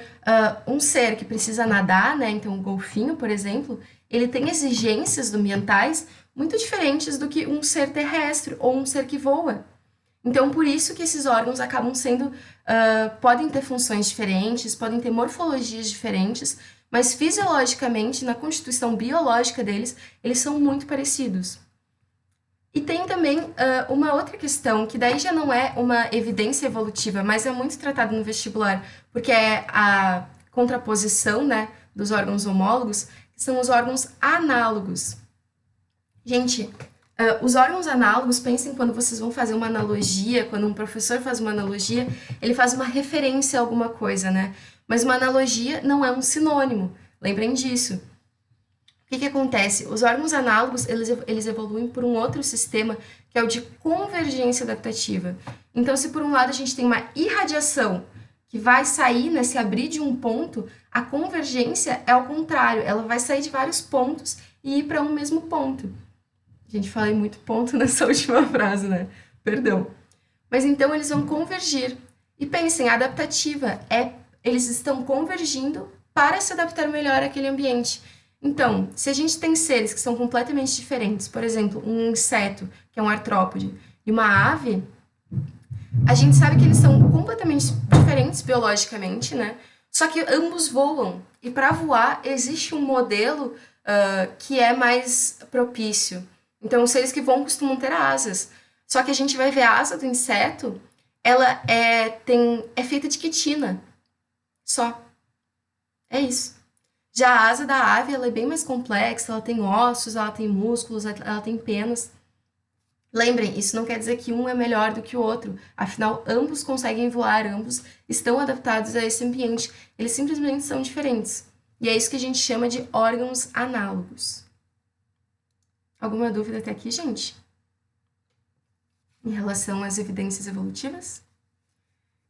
um ser que precisa nadar, né? Então, o golfinho, por exemplo, ele tem exigências ambientais muito diferentes do que um ser terrestre ou um ser que voa. Então, por isso que esses órgãos acabam sendo, podem ter funções diferentes, podem ter morfologias diferentes, mas fisiologicamente, na constituição biológica deles, eles são muito parecidos. E tem também uma outra questão, que daí já não é uma evidência evolutiva, mas é muito tratado no vestibular, porque é a contraposição, né, dos órgãos homólogos, que são os órgãos análogos. Gente, os órgãos análogos, pensem quando vocês vão fazer uma analogia, quando um professor faz uma analogia, ele faz uma referência a alguma coisa, né? Mas uma analogia não é um sinônimo, lembrem disso. O que que acontece? Os órgãos análogos, eles evoluem por um outro sistema, que é o de convergência adaptativa. Então, se por um lado a gente tem uma irradiação que vai sair, né, se abrir de um ponto, a convergência é ao contrário, ela vai sair de vários pontos e ir para um mesmo ponto. Gente, falei muito ponto nessa última frase, né? Perdão. Mas então eles vão convergir. E pensem, a adaptativa eles estão convergindo para se adaptar melhor àquele ambiente. Então, se a gente tem seres que são completamente diferentes, por exemplo, um inseto, que é um artrópode, e uma ave, a gente sabe que eles são completamente diferentes biologicamente, né? Só que ambos voam. E para voar, existe um modelo que é mais propício. Então, os seres que voam costumam ter asas. Só que a gente vai ver a asa do inseto, ela é feita de quitina. Só. É isso. Já a asa da ave, ela é bem mais complexa, ela tem ossos, ela tem músculos, ela tem penas. Lembrem, isso não quer dizer que um é melhor do que o outro. Afinal, ambos conseguem voar, ambos estão adaptados a esse ambiente. Eles simplesmente são diferentes. E é isso que a gente chama de órgãos análogos. Alguma dúvida até aqui, gente? Em relação às evidências evolutivas?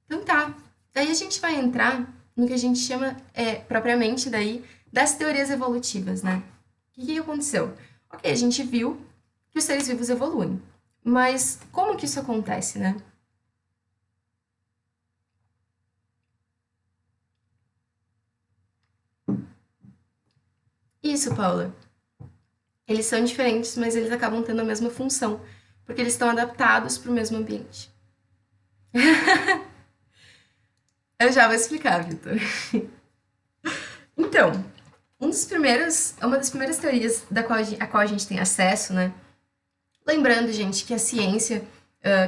Então tá. Daí a gente vai entrar no que a gente chama, propriamente daí, das teorias evolutivas, né? O que aconteceu? Ok, a gente viu que os seres vivos evoluem. Mas como que isso acontece, né? Isso, Paula. Eles são diferentes, mas eles acabam tendo a mesma função, porque eles estão adaptados para o mesmo ambiente. Eu já vou explicar, Vitor. Então, uma das primeiras teorias a qual a gente tem acesso, né? Lembrando, gente, que a ciência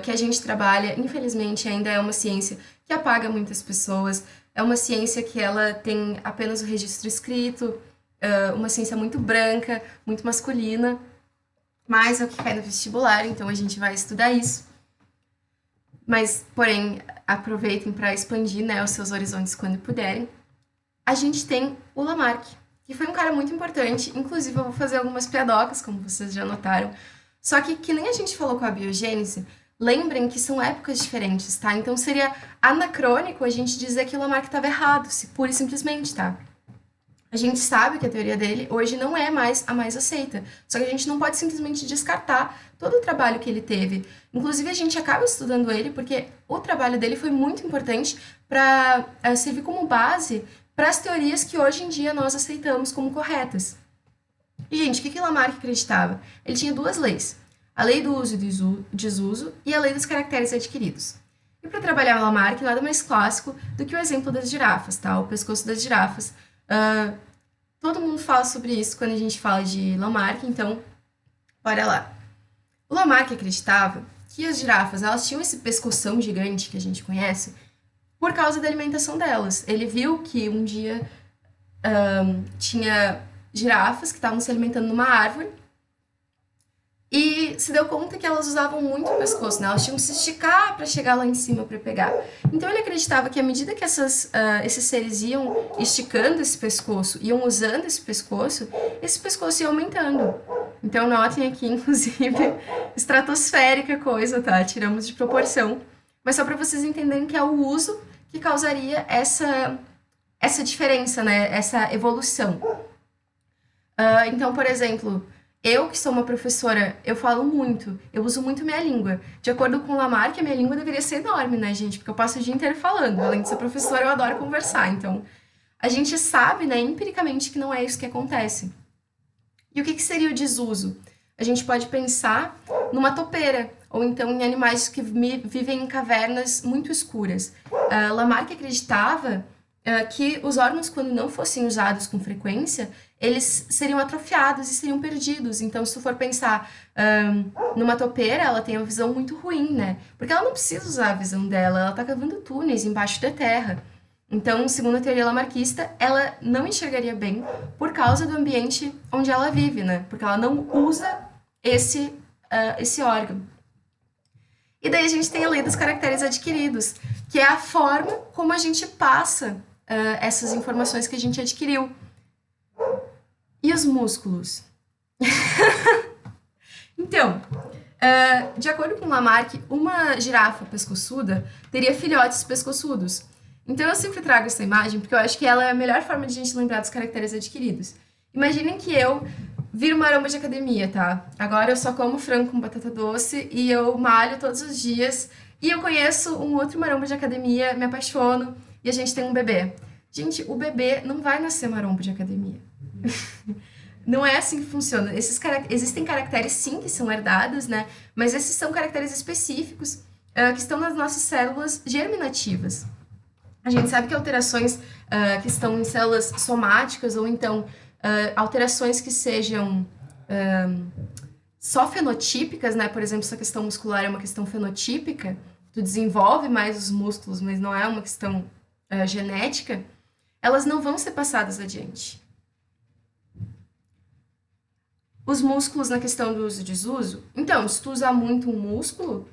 que a gente trabalha, infelizmente, ainda é uma ciência que apaga muitas pessoas, é uma ciência que ela tem apenas o registro escrito, uma ciência muito branca, muito masculina, mas é o que cai no vestibular, então a gente vai estudar isso. Mas, porém, aproveitem para expandir, né, os seus horizontes quando puderem. A gente tem o Lamarck, que foi um cara muito importante, inclusive eu vou fazer algumas piadocas, como vocês já notaram, só que nem a gente falou com a biogênese, lembrem que são épocas diferentes, tá? Então seria anacrônico a gente dizer que o Lamarck estava errado, pura e simplesmente, tá? A gente sabe que a teoria dele hoje não é mais a mais aceita, só que a gente não pode simplesmente descartar todo o trabalho que ele teve. Inclusive, a gente acaba estudando ele porque o trabalho dele foi muito importante para servir como base para as teorias que hoje em dia nós aceitamos como corretas. E, gente, o que Lamarck acreditava? Ele tinha duas leis: a lei do uso e desuso e a lei dos caracteres adquiridos. E para trabalhar Lamarck, nada mais clássico do que o exemplo das girafas, tá? O pescoço das girafas. Todo mundo fala sobre isso quando a gente fala de Lamarck, então, bora lá. O Lamarck acreditava que as girafas, elas tinham esse pescoção gigante que a gente conhece por causa da alimentação delas. Ele viu que um dia tinha girafas que estavam se alimentando numa árvore e se deu conta que elas usavam muito o pescoço, né? Elas tinham que se esticar para chegar lá em cima para pegar. Então ele acreditava que à medida que esses seres iam esticando esse pescoço, iam usando esse pescoço ia aumentando. Então notem aqui, inclusive, estratosférica coisa, tá? Tiramos de proporção. Mas só para vocês entenderem que é o uso que causaria essa diferença, né? Essa evolução. Então, por exemplo, eu que sou uma professora, eu falo muito, eu uso muito minha língua. De acordo com Lamarck, a minha língua deveria ser enorme, né, gente? Porque eu passo o dia inteiro falando. Além de ser professora, eu adoro conversar. Então, a gente sabe, né, empiricamente que não é isso que acontece. E o que seria o desuso? A gente pode pensar numa topeira, ou então em animais que vivem em cavernas muito escuras. Lamarck acreditava que os órgãos, quando não fossem usados com frequência, eles seriam atrofiados e seriam perdidos. Então, se tu for pensar numa topeira, ela tem uma visão muito ruim, né? Porque ela não precisa usar a visão dela, ela tá cavando túneis embaixo da terra. Então, segundo a teoria lamarquista, ela não enxergaria bem por causa do ambiente onde ela vive, né? Porque ela não usa esse órgão. E daí a gente tem a lei dos caracteres adquiridos, que é a forma como a gente passa essas informações que a gente adquiriu. E os músculos? Então, de acordo com Lamarck, uma girafa pescoçuda teria filhotes pescoçudos. Então eu sempre trago essa imagem porque eu acho que ela é a melhor forma de a gente lembrar dos caracteres adquiridos. Imaginem que eu viro maromba de academia, tá? Agora eu só como frango com batata doce e eu malho todos os dias. E eu conheço um outro maromba de academia, me apaixono e a gente tem um bebê. Gente, o bebê não vai nascer maromba de academia. Não é assim que funciona. Existem caracteres, sim, que são herdados, né? Mas esses são caracteres específicos que estão nas nossas células germinativas. A gente sabe que alterações que estão em células somáticas ou então alterações que sejam só fenotípicas, né? Por exemplo, se a questão muscular é uma questão fenotípica, tu desenvolve mais os músculos, mas não é uma questão genética, elas não vão ser passadas adiante. Os músculos na questão do uso e desuso. Então, se tu usar muito um músculo...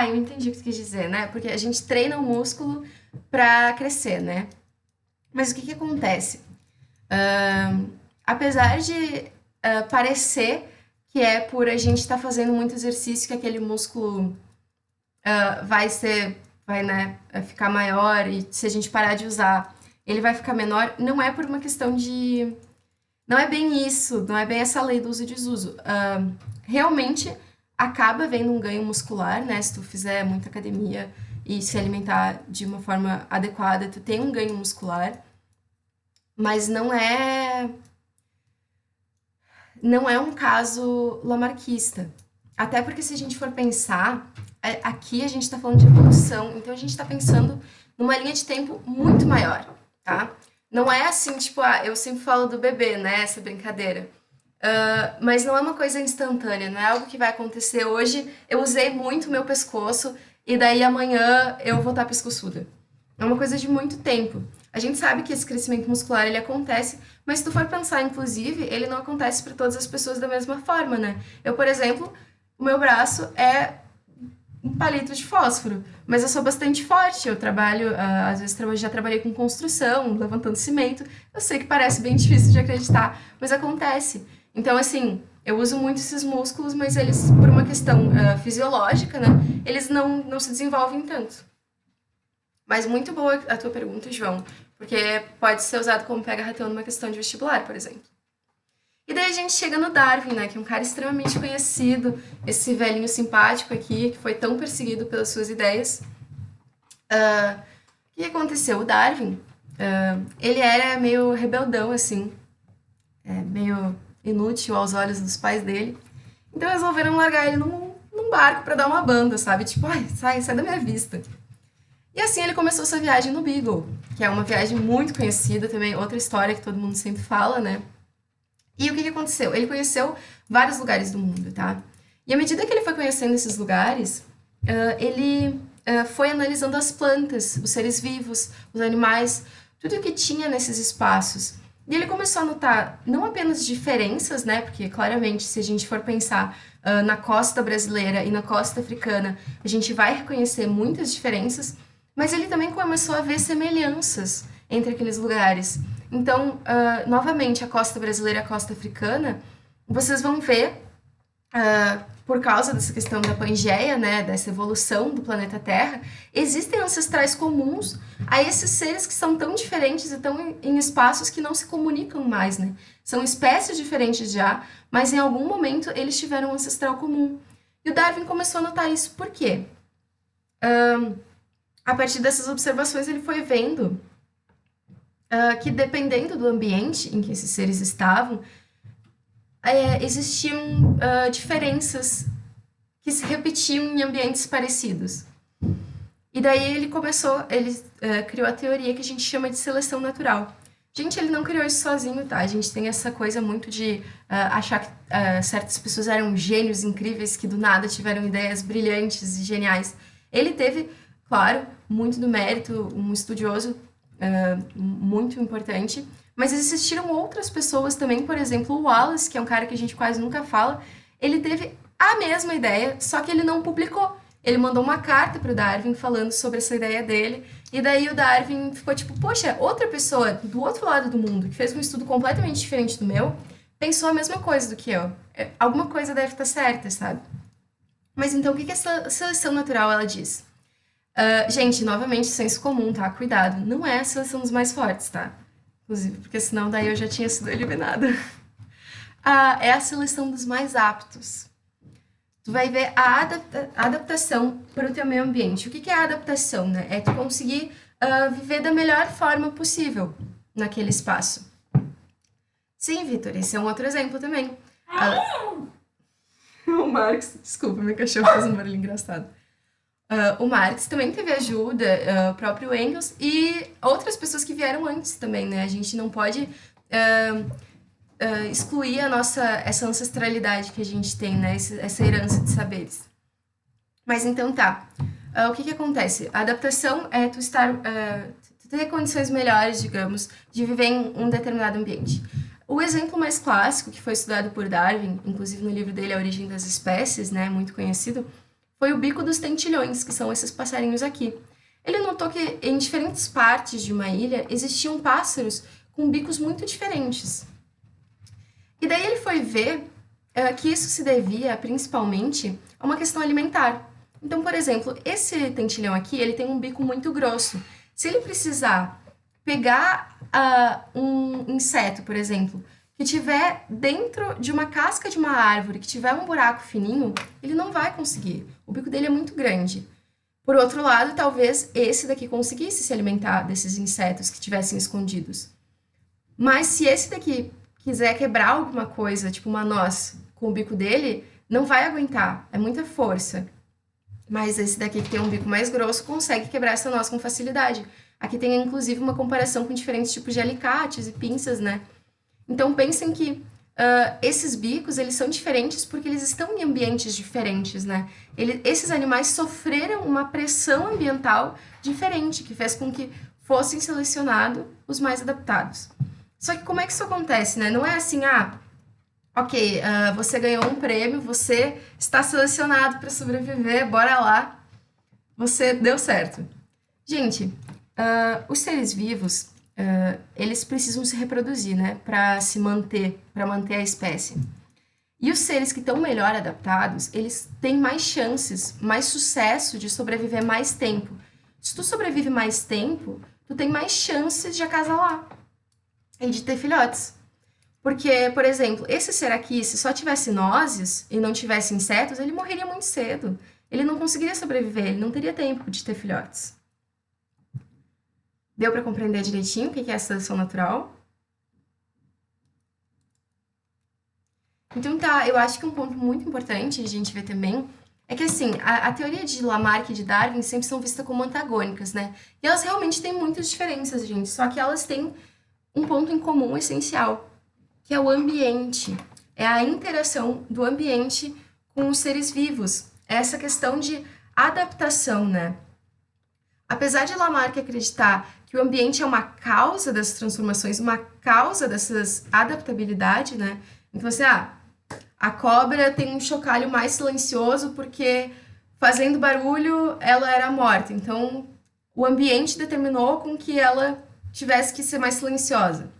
eu entendi o que tu quis dizer, né? Porque a gente treina o músculo para crescer, né? Mas o que acontece? Apesar de parecer que é por a gente estar fazendo muito exercício que aquele músculo vai ficar maior e se a gente parar de usar, ele vai ficar menor, não é por uma questão de... Não é bem isso, não é bem essa lei do uso e desuso. Realmente acaba havendo um ganho muscular, né? Se tu fizer muita academia e se alimentar de uma forma adequada, tu tem um ganho muscular, mas não é um caso lamarquista. Até porque se a gente for pensar, aqui a gente está falando de evolução, então a gente está pensando numa linha de tempo muito maior, tá? Não é assim, tipo, eu sempre falo do bebê, né? Essa brincadeira. Mas não é uma coisa instantânea, não é algo que vai acontecer hoje. Eu usei muito o meu pescoço e daí amanhã eu vou estar pescoçuda. É uma coisa de muito tempo. A gente sabe que esse crescimento muscular ele acontece, mas se tu for pensar, inclusive, ele não acontece para todas as pessoas da mesma forma, né? Eu, por exemplo, o meu braço é um palito de fósforo, mas eu sou bastante forte, eu trabalho, às vezes já trabalhei com construção, levantando cimento, eu sei que parece bem difícil de acreditar, mas acontece. Então, assim, eu uso muito esses músculos, mas eles, por uma questão fisiológica, né, eles não se desenvolvem tanto. Mas muito boa a tua pergunta, João, porque pode ser usado como pega-ratão numa questão de vestibular, por exemplo. E daí a gente chega no Darwin, né, que é um cara extremamente conhecido, esse velhinho simpático aqui, que foi tão perseguido pelas suas ideias. O que aconteceu? O Darwin, ele era meio rebeldão, assim, meio inútil aos olhos dos pais dele. Então resolveram largar ele num barco para dar uma banda, sabe? Tipo, sai da minha vista. E assim ele começou sua viagem no Beagle, que é uma viagem muito conhecida também, outra história que todo mundo sempre fala, né? E o que aconteceu? Ele conheceu vários lugares do mundo, tá? E à medida que ele foi conhecendo esses lugares, ele foi analisando as plantas, os seres vivos, os animais, tudo que tinha nesses espaços. E ele começou a notar não apenas diferenças, né? Porque claramente, se a gente for pensar na costa brasileira e na costa africana, a gente vai reconhecer muitas diferenças, mas ele também começou a ver semelhanças entre aqueles lugares. Então, novamente, a costa brasileira e a costa africana, vocês vão ver por causa dessa questão da Pangeia, né, dessa evolução do planeta Terra, existem ancestrais comuns a esses seres que são tão diferentes e estão em espaços que não se comunicam mais, né? São espécies diferentes já, mas em algum momento eles tiveram um ancestral comum. E o Darwin começou a notar isso. Por quê? A partir dessas observações, ele foi vendo que dependendo do ambiente em que esses seres estavam, existiam diferenças que se repetiam em ambientes parecidos. E daí ele criou a teoria que a gente chama de seleção natural. Gente, ele não criou isso sozinho, tá? A gente tem essa coisa muito de achar que certas pessoas eram gênios incríveis que do nada tiveram ideias brilhantes e geniais. Ele teve, claro, muito do mérito, um estudioso muito importante, mas existiram outras pessoas também, por exemplo, o Wallace, que é um cara que a gente quase nunca fala, ele teve a mesma ideia, só que ele não publicou. Ele mandou uma carta para o Darwin falando sobre essa ideia dele, e daí o Darwin ficou tipo, poxa, outra pessoa do outro lado do mundo, que fez um estudo completamente diferente do meu, pensou a mesma coisa do que eu. Alguma coisa deve estar certa, sabe? Mas então, o que essa seleção natural ela diz? Gente, novamente, senso comum, tá? Cuidado. Não é a seleção dos mais fortes, tá? Inclusive, porque senão daí eu já tinha sido eliminada. É a seleção dos mais aptos. Tu vai ver a adaptação para o teu meio ambiente. O que é a adaptação, né? É tu conseguir viver da melhor forma possível naquele espaço. Sim, Vitor, esse é um outro exemplo também. O Marx, desculpa, meu cachorro faz um barulho engraçado. O Marx também teve ajuda, o próprio Engels e outras pessoas que vieram antes também, né? A gente não pode excluir essa ancestralidade que a gente tem, né? Essa herança de saberes. Mas então tá. O que acontece? A adaptação é tu ter condições melhores, digamos, de viver em um determinado ambiente. O exemplo mais clássico, que foi estudado por Darwin, inclusive no livro dele A Origem das Espécies, né? Muito conhecido, foi o bico dos tentilhões, que são esses passarinhos aqui. Ele notou que em diferentes partes de uma ilha existiam pássaros com bicos muito diferentes. E daí ele foi ver que isso se devia principalmente a uma questão alimentar. Então, por exemplo, esse tentilhão aqui, ele tem um bico muito grosso. Se ele precisar pegar um inseto, por exemplo, que tiver dentro de uma casca de uma árvore, que tiver um buraco fininho, ele não vai conseguir. O bico dele é muito grande. Por outro lado, talvez esse daqui conseguisse se alimentar desses insetos que estivessem escondidos. Mas se esse daqui quiser quebrar alguma coisa, tipo uma noz, com o bico dele, não vai aguentar. É muita força. Mas esse daqui que tem um bico mais grosso consegue quebrar essa noz com facilidade. Aqui tem, inclusive, uma comparação com diferentes tipos de alicates e pinças, né? Então, pensem que esses bicos, eles são diferentes porque eles estão em ambientes diferentes, né? Esses animais sofreram uma pressão ambiental diferente, que fez com que fossem selecionados os mais adaptados. Só que como é que isso acontece, né? Não é assim, ok, você ganhou um prêmio, você está selecionado para sobreviver, bora lá, você deu certo. Gente, os seres vivos, eles precisam se reproduzir, né, para manter a espécie. E os seres que estão melhor adaptados, eles têm mais chances, mais sucesso de sobreviver mais tempo. Se tu sobrevive mais tempo, tu tem mais chances de acasalar e de ter filhotes. Porque, por exemplo, esse ser aqui, se só tivesse nozes e não tivesse insetos, ele morreria muito cedo. Ele não conseguiria sobreviver, ele não teria tempo de ter filhotes. Deu para compreender direitinho o que é a seleção natural? Então tá, eu acho que um ponto muito importante a gente ver também é que, assim, a teoria de Lamarck e de Darwin sempre são vistas como antagônicas, né? E elas realmente têm muitas diferenças, gente, só que elas têm um ponto em comum essencial, que é o ambiente. É a interação do ambiente com os seres vivos. É essa questão de adaptação, né? apesar de Lamarck acreditar que o ambiente é uma causa dessas transformações, uma causa dessas adaptabilidade, né? Então, você, a cobra tem um chocalho mais silencioso porque fazendo barulho ela era morta. Então, o ambiente determinou com que ela tivesse que ser mais silenciosa.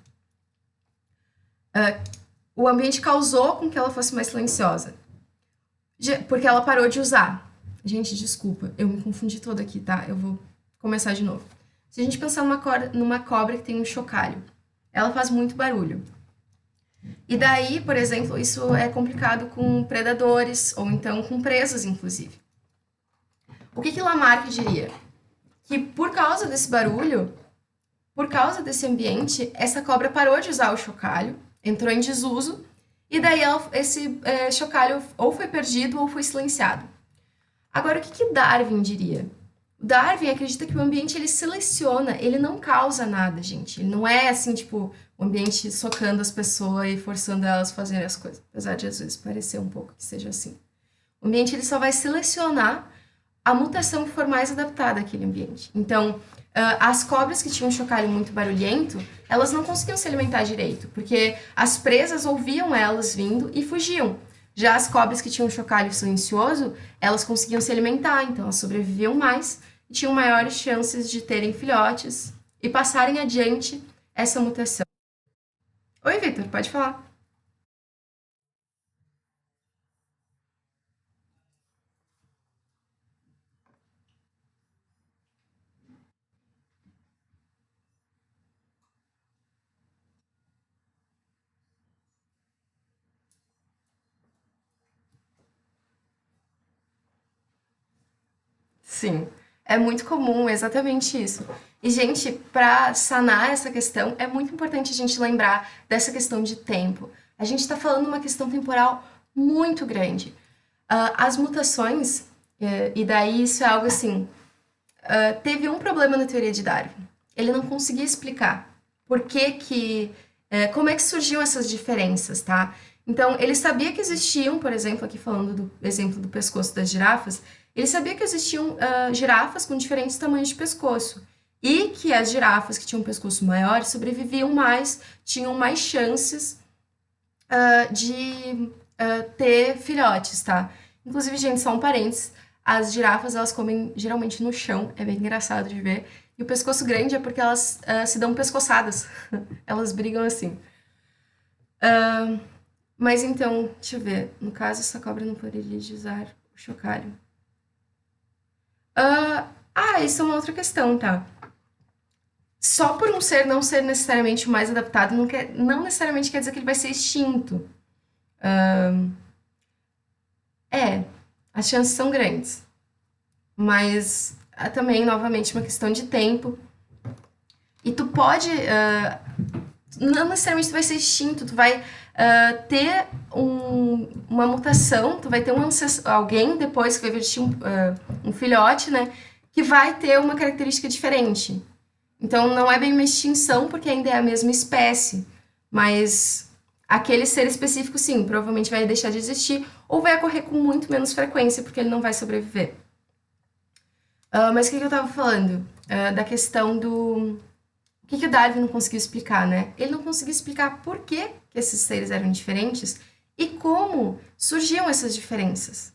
O ambiente causou com que ela fosse mais silenciosa. Porque ela parou de usar. Gente, desculpa, eu me confundi toda aqui, tá? Eu vou começar de novo. Se a gente pensar numa cobra que tem um chocalho, ela faz muito barulho. E daí, por exemplo, isso é complicado com predadores, ou então com presas, inclusive. O que Lamarck diria? Que por causa desse barulho, por causa desse ambiente, essa cobra parou de usar o chocalho, entrou em desuso, e daí esse chocalho ou foi perdido ou foi silenciado. Agora, o que Darwin diria? Darwin acredita que o ambiente ele seleciona, ele não causa nada, gente. Ele não é assim, tipo, o ambiente socando as pessoas e forçando elas a fazerem as coisas. Apesar de às vezes parecer um pouco que seja assim. O ambiente ele só vai selecionar a mutação que for mais adaptada àquele ambiente. Então, as cobras que tinham um chocalho muito barulhento, elas não conseguiam se alimentar direito, porque as presas ouviam elas vindo e fugiam. Já as cobras que tinham um chocalho silencioso, elas conseguiam se alimentar, então elas sobreviviam mais e tinham maiores chances de terem filhotes e passarem adiante essa mutação. Oi, Victor, pode falar. Sim, é muito comum, exatamente isso. E, gente, para sanar essa questão, é muito importante a gente lembrar dessa questão de tempo. A gente está falando uma questão temporal muito grande. As mutações, e daí isso é algo assim, teve um problema na teoria de Darwin. Ele não conseguia explicar por que que, como é que surgiam essas diferenças, tá? Então, ele sabia que existiam, por exemplo, aqui falando do exemplo do pescoço das girafas, ele sabia que existiam girafas com diferentes tamanhos de pescoço. E que as girafas que tinham um pescoço maior sobreviviam mais, tinham mais chances de ter filhotes, tá? Inclusive, gente, só um parênteses, as girafas, elas comem geralmente no chão, é bem engraçado de ver. E o pescoço grande é porque elas se dão pescoçadas, elas brigam assim. Mas então, deixa eu ver, no caso, essa cobra não poderia usar o chocalho. Isso é uma outra questão, tá? Só por um ser não ser necessariamente o mais adaptado, não necessariamente quer dizer que ele vai ser extinto. As chances são grandes. Mas também, novamente, uma questão de tempo. E tu pode. Não necessariamente tu vai ser extinto, tu vai ter uma mutação, tu vai ter alguém depois que vai vestir um filhote, né? Que vai ter uma característica diferente. Então, não é bem uma extinção, porque ainda é a mesma espécie. Mas aquele ser específico, sim, provavelmente vai deixar de existir ou vai ocorrer com muito menos frequência, porque ele não vai sobreviver. Mas o que eu estava falando? Da questão do... O que o Darwin não conseguiu explicar, né? Ele não conseguiu explicar por que esses seres eram diferentes e como surgiam essas diferenças.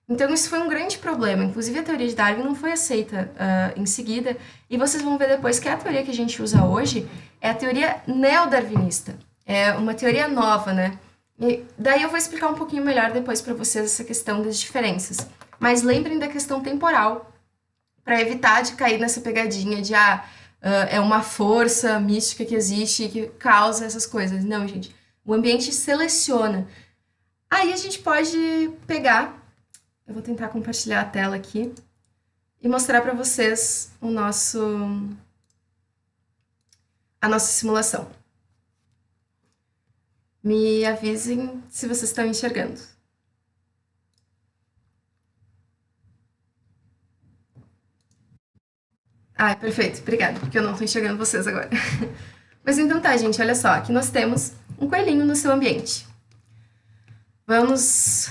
Então, isso foi um grande problema. Inclusive, a teoria de Darwin não foi aceita em seguida. E vocês vão ver depois que a teoria que a gente usa hoje é a teoria neodarwinista. É uma teoria nova, né? E daí eu vou explicar um pouquinho melhor depois para vocês essa questão das diferenças. Mas lembrem da questão temporal, para evitar de cair nessa pegadinha de é uma força mística que existe que causa essas coisas. Não, gente. O ambiente seleciona. Aí a gente pode pegar... Eu vou tentar compartilhar a tela aqui e mostrar para vocês a nossa simulação. Me avisem se vocês estão enxergando. Perfeito, obrigada, porque eu não estou enxergando vocês agora. Mas então tá, gente, olha só, aqui nós temos um coelhinho no seu ambiente. Vamos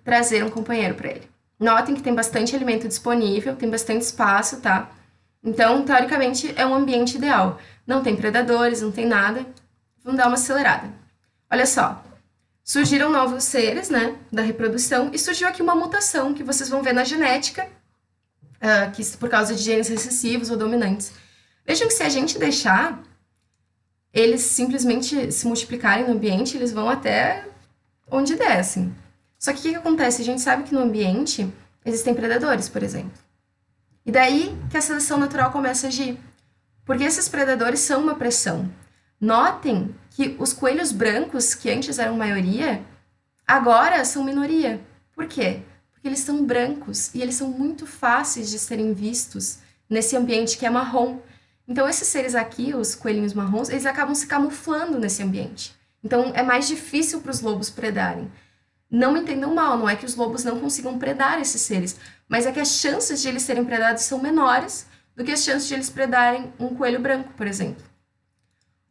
trazer um companheiro para ele. Notem que tem bastante alimento disponível, tem bastante espaço, tá? Então, teoricamente, é um ambiente ideal. Não tem predadores, não tem nada. Vamos dar uma acelerada. Olha só, surgiram novos seres, né, da reprodução, e surgiu aqui uma mutação que vocês vão ver na genética, que por causa de genes recessivos ou dominantes. Vejam que se a gente deixar eles simplesmente se multiplicarem no ambiente, eles vão até onde descem. Só que o que acontece? A gente sabe que no ambiente existem predadores, por exemplo. E daí que a seleção natural começa a agir. Porque esses predadores são uma pressão. Notem que os coelhos brancos, que antes eram maioria, agora são minoria. Por quê? Porque eles são brancos e eles são muito fáceis de serem vistos nesse ambiente que é marrom. Então, esses seres aqui, os coelhinhos marrons, eles acabam se camuflando nesse ambiente. Então, é mais difícil para os lobos predarem. Não me entendam mal, não é que os lobos não consigam predar esses seres, mas é que as chances de eles serem predados são menores do que as chances de eles predarem um coelho branco, por exemplo.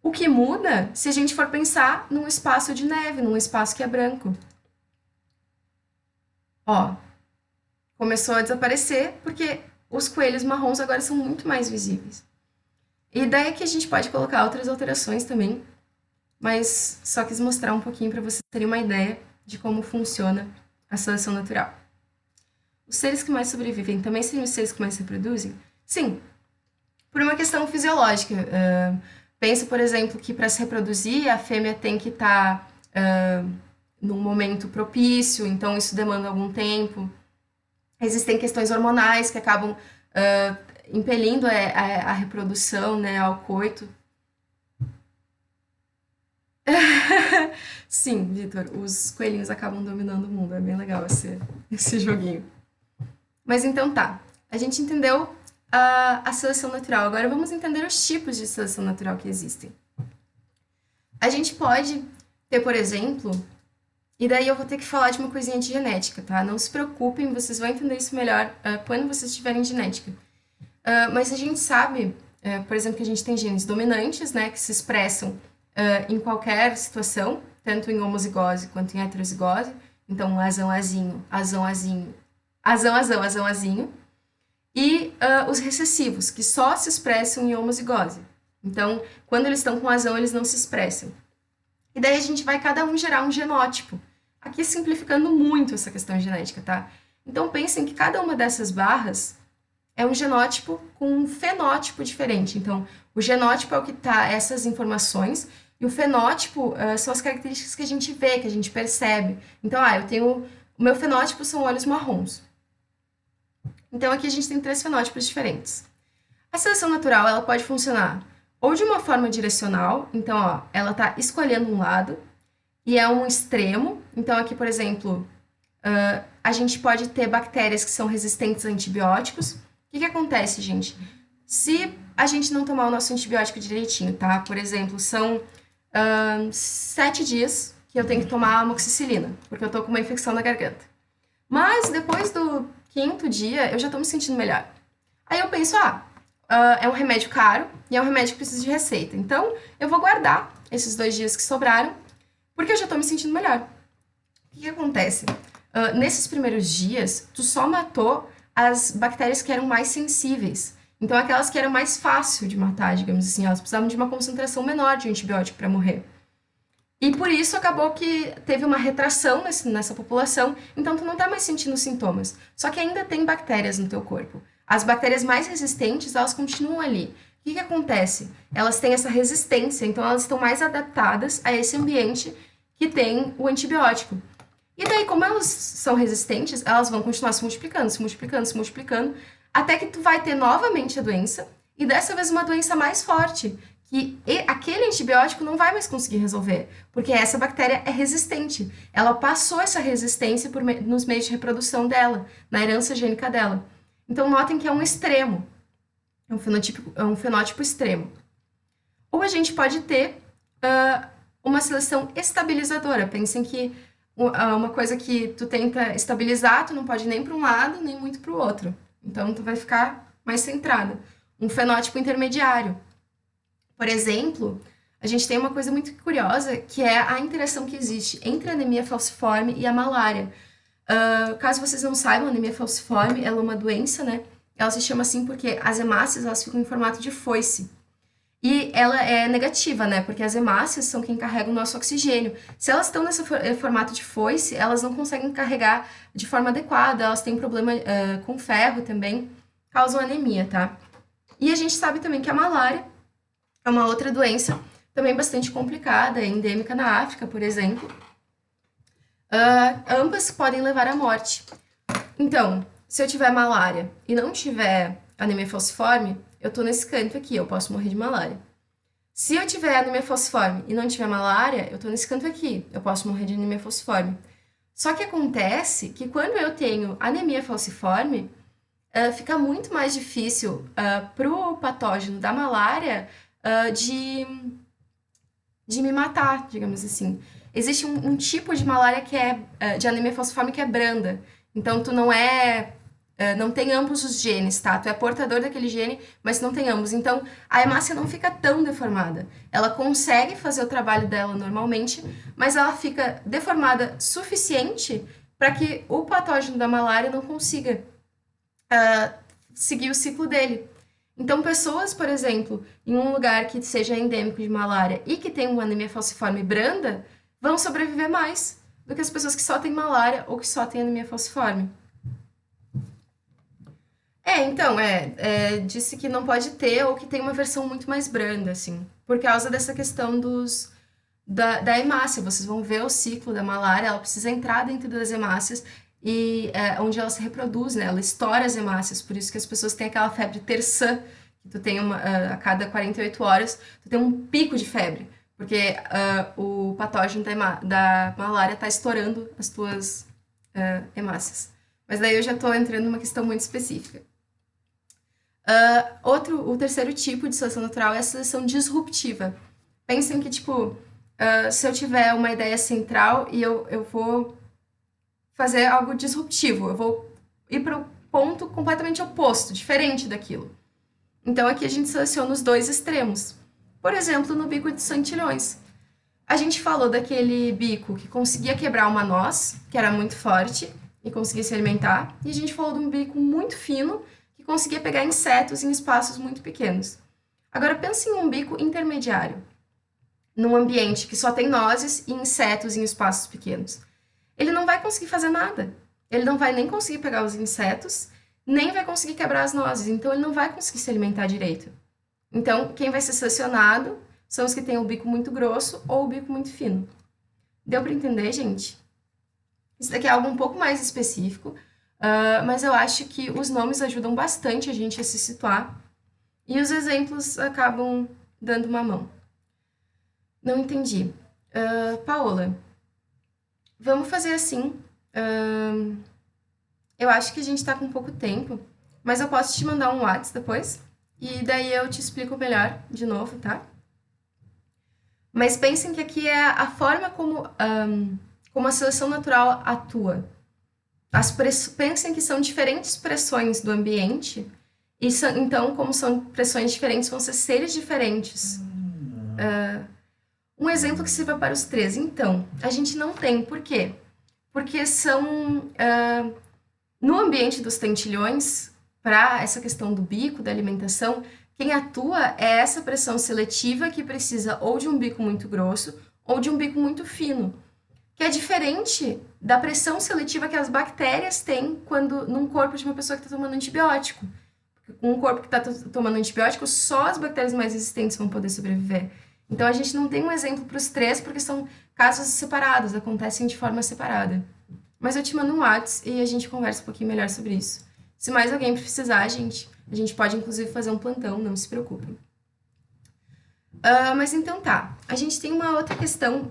O que muda se a gente for pensar num espaço de neve, num espaço que é branco. Ó, começou a desaparecer porque os coelhos marrons agora são muito mais visíveis. E daí é que a gente pode colocar outras alterações também, mas só quis mostrar um pouquinho para vocês terem uma ideia de como funciona a seleção natural. Os seres que mais sobrevivem também seriam os seres que mais se reproduzem? Sim, por uma questão fisiológica. Pensa, por exemplo, que para se reproduzir a fêmea tem que estar num momento propício, então isso demanda algum tempo. Existem questões hormonais que acabam impelindo a reprodução, né, ao coito. Sim, Vitor, os coelhinhos acabam dominando o mundo, é bem legal esse joguinho. Mas então tá, a gente entendeu a seleção natural, agora vamos entender os tipos de seleção natural que existem. A gente pode ter, por exemplo, e daí eu vou ter que falar de uma coisinha de genética, tá? Não se preocupem, vocês vão entender isso melhor quando vocês estiverem em genética. Mas a gente sabe, por exemplo, que a gente tem genes dominantes, né, que se expressam em qualquer situação, tanto em homozigose quanto em heterozigose. Então, azão, azinho, azão, azinho, azão, azão, azão, azinho. E os recessivos, que só se expressam em homozigose. Então, quando eles estão com azão, eles não se expressam. E daí a gente vai cada um gerar um genótipo. Aqui simplificando muito essa questão genética, tá? Então, pensem que cada uma dessas barras é um genótipo com um fenótipo diferente. Então, o genótipo é o que tá essas informações, e o fenótipo são as características que a gente vê, que a gente percebe. Então, eu tenho... O meu fenótipo são olhos marrons. Então, aqui a gente tem 3 fenótipos diferentes. A seleção natural, ela pode funcionar ou de uma forma direcional, então, ó, ela está escolhendo um lado, e é um extremo. Então, aqui, por exemplo, a gente pode ter bactérias que são resistentes a antibióticos. O que acontece, gente? Se a gente não tomar o nosso antibiótico direitinho, tá? Por exemplo, são 7 dias que eu tenho que tomar amoxicilina, porque eu tô com uma infecção na garganta. Mas depois do 5º dia, eu já tô me sentindo melhor. Aí eu penso, é um remédio caro e é um remédio que precisa de receita. Então, eu vou guardar esses 2 dias que sobraram, porque eu já tô me sentindo melhor. O que acontece? Nesses primeiros dias, tu só matou as bactérias que eram mais sensíveis. Então, aquelas que eram mais fácil de matar, digamos assim, elas precisavam de uma concentração menor de antibiótico para morrer. E por isso acabou que teve uma retração nessa população, então tu não tá mais sentindo sintomas. Só que ainda tem bactérias no teu corpo. As bactérias mais resistentes, elas continuam ali. O que acontece? Elas têm essa resistência, então elas estão mais adaptadas a esse ambiente que tem o antibiótico. E daí, como elas são resistentes, elas vão continuar se multiplicando, se multiplicando, se multiplicando, até que tu vai ter novamente a doença, e dessa vez uma doença mais forte, que aquele antibiótico não vai mais conseguir resolver, porque essa bactéria é resistente. Ela passou essa resistência nos meios de reprodução dela, na herança gênica dela. Então, notem que é um extremo, é um fenótipo extremo. Ou a gente pode ter uma seleção estabilizadora. Pensem que uma coisa que tu tenta estabilizar, tu não pode nem para um lado, nem muito para o outro. Então, tu vai ficar mais centrada. Um fenótipo intermediário. Por exemplo, a gente tem uma coisa muito curiosa, que é a interação que existe entre a anemia falciforme e a malária. Caso vocês não saibam, a anemia falciforme, ela é uma doença, né? Ela se chama assim porque as hemácias, elas ficam em formato de foice. E ela é negativa, né? Porque as hemácias são quem carrega o nosso oxigênio. Se elas estão nesse formato de foice, elas não conseguem carregar de forma adequada, elas têm problema com ferro também, causam anemia, tá? E a gente sabe também que a malária é uma outra doença também bastante complicada, é endêmica na África, por exemplo. Ambas podem levar à morte. Então, se eu tiver malária e não tiver anemia falciforme, eu tô nesse canto aqui, eu posso morrer de malária. Se eu tiver anemia falciforme e não tiver malária, eu tô nesse canto aqui, eu posso morrer de anemia falciforme. Só que acontece que quando eu tenho anemia falciforme, fica muito mais difícil pro patógeno da malária de me matar, digamos assim. Existe um tipo de malária que é de anemia falciforme que é branda. Então, tu não tem ambos os genes, tá? Tu é portador daquele gene, mas não tem ambos. Então, a hemácia não fica tão deformada. Ela consegue fazer o trabalho dela normalmente, mas ela fica deformada suficiente para que o patógeno da malária não consiga seguir o ciclo dele. Então, pessoas, por exemplo, em um lugar que seja endêmico de malária e que tem uma anemia falciforme branda, vão sobreviver mais do que as pessoas que só têm malária ou que só têm anemia falciforme. Então, disse que não pode ter ou que tem uma versão muito mais branda, assim, por causa dessa questão da hemácia. Vocês vão ver o ciclo da malária, ela precisa entrar dentro das hemácias e onde ela se reproduz, né? Ela estoura as hemácias, por isso que as pessoas têm aquela febre terçã, que tu tem a cada 48 horas, tu tem um pico de febre, porque o patógeno da malária está estourando as tuas hemácias. Mas daí eu já estou entrando numa questão muito específica. O terceiro tipo de seleção natural é a seleção disruptiva. Pensem que, tipo, se eu tiver uma ideia central e eu vou fazer algo disruptivo, eu vou ir para o ponto completamente oposto, diferente daquilo. Então aqui a gente seleciona os dois extremos. Por exemplo, no bico de Santilhões. A gente falou daquele bico que conseguia quebrar uma noz, que era muito forte e conseguia se alimentar, e a gente falou de um bico muito fino que conseguia pegar insetos em espaços muito pequenos. Agora pense em um bico intermediário, num ambiente que só tem nozes e insetos em espaços pequenos. Ele não vai conseguir fazer nada. Ele não vai nem conseguir pegar os insetos, nem vai conseguir quebrar as nozes, então ele não vai conseguir se alimentar direito. Então, quem vai ser selecionado são os que têm o bico muito grosso ou o bico muito fino. Deu para entender, gente? Isso daqui é algo um pouco mais específico, mas eu acho que os nomes ajudam bastante a gente a se situar e os exemplos acabam dando uma mão. Não entendi. Paola, vamos fazer assim. Eu acho que a gente tá com pouco tempo, mas eu posso te mandar um WhatsApp depois e daí eu te explico melhor de novo, tá? Mas pensem que aqui é a forma como a seleção natural atua. Pensem que são diferentes pressões do ambiente, e então, como são pressões diferentes, vão ser seres diferentes. Um exemplo que sirva para os três. Então, a gente não tem. Por quê? Porque são... no ambiente dos tentilhões, para essa questão do bico, da alimentação, quem atua é essa pressão seletiva que precisa ou de um bico muito grosso ou de um bico muito fino, que é diferente da pressão seletiva que as bactérias têm num corpo de uma pessoa que está tomando antibiótico. Com um corpo que está tomando antibiótico, só as bactérias mais resistentes vão poder sobreviver. Então, a gente não tem um exemplo para os três, porque são casos separados, acontecem de forma separada. Mas eu te mando um WhatsApp e a gente conversa um pouquinho melhor sobre isso. Se mais alguém precisar, a gente pode inclusive fazer um plantão, não se preocupem. Mas então tá, a gente tem uma outra questão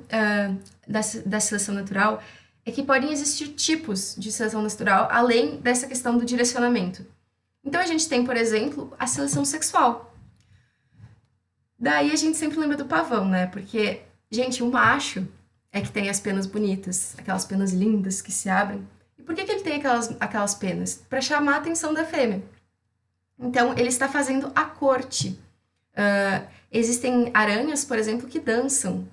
da seleção natural, é que podem existir tipos de seleção natural, além dessa questão do direcionamento. Então a gente tem, por exemplo, a seleção sexual. Daí a gente sempre lembra do pavão, né? Porque, gente, o macho é que tem as penas bonitas, aquelas penas lindas que se abrem. E por que ele tem aquelas penas? Para chamar a atenção da fêmea. Então, ele está fazendo a corte. Existem aranhas, por exemplo, que dançam.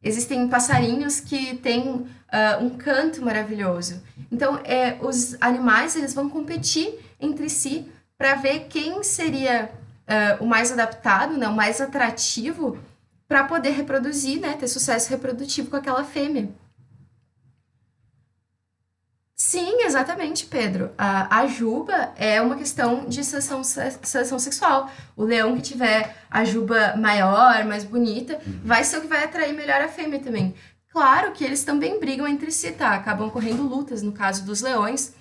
Existem passarinhos que têm um canto maravilhoso. Então, os animais eles vão competir entre si para ver quem seria o mais adaptado, né, o mais atrativo para poder reproduzir, né, ter sucesso reprodutivo com aquela fêmea. Sim, exatamente, Pedro. A juba é uma questão de seleção sexual. O leão que tiver a juba maior, mais bonita, vai ser o que vai atrair melhor a fêmea também. Claro que eles também brigam entre si, tá? Acabam ocorrendo lutas, no caso dos leões,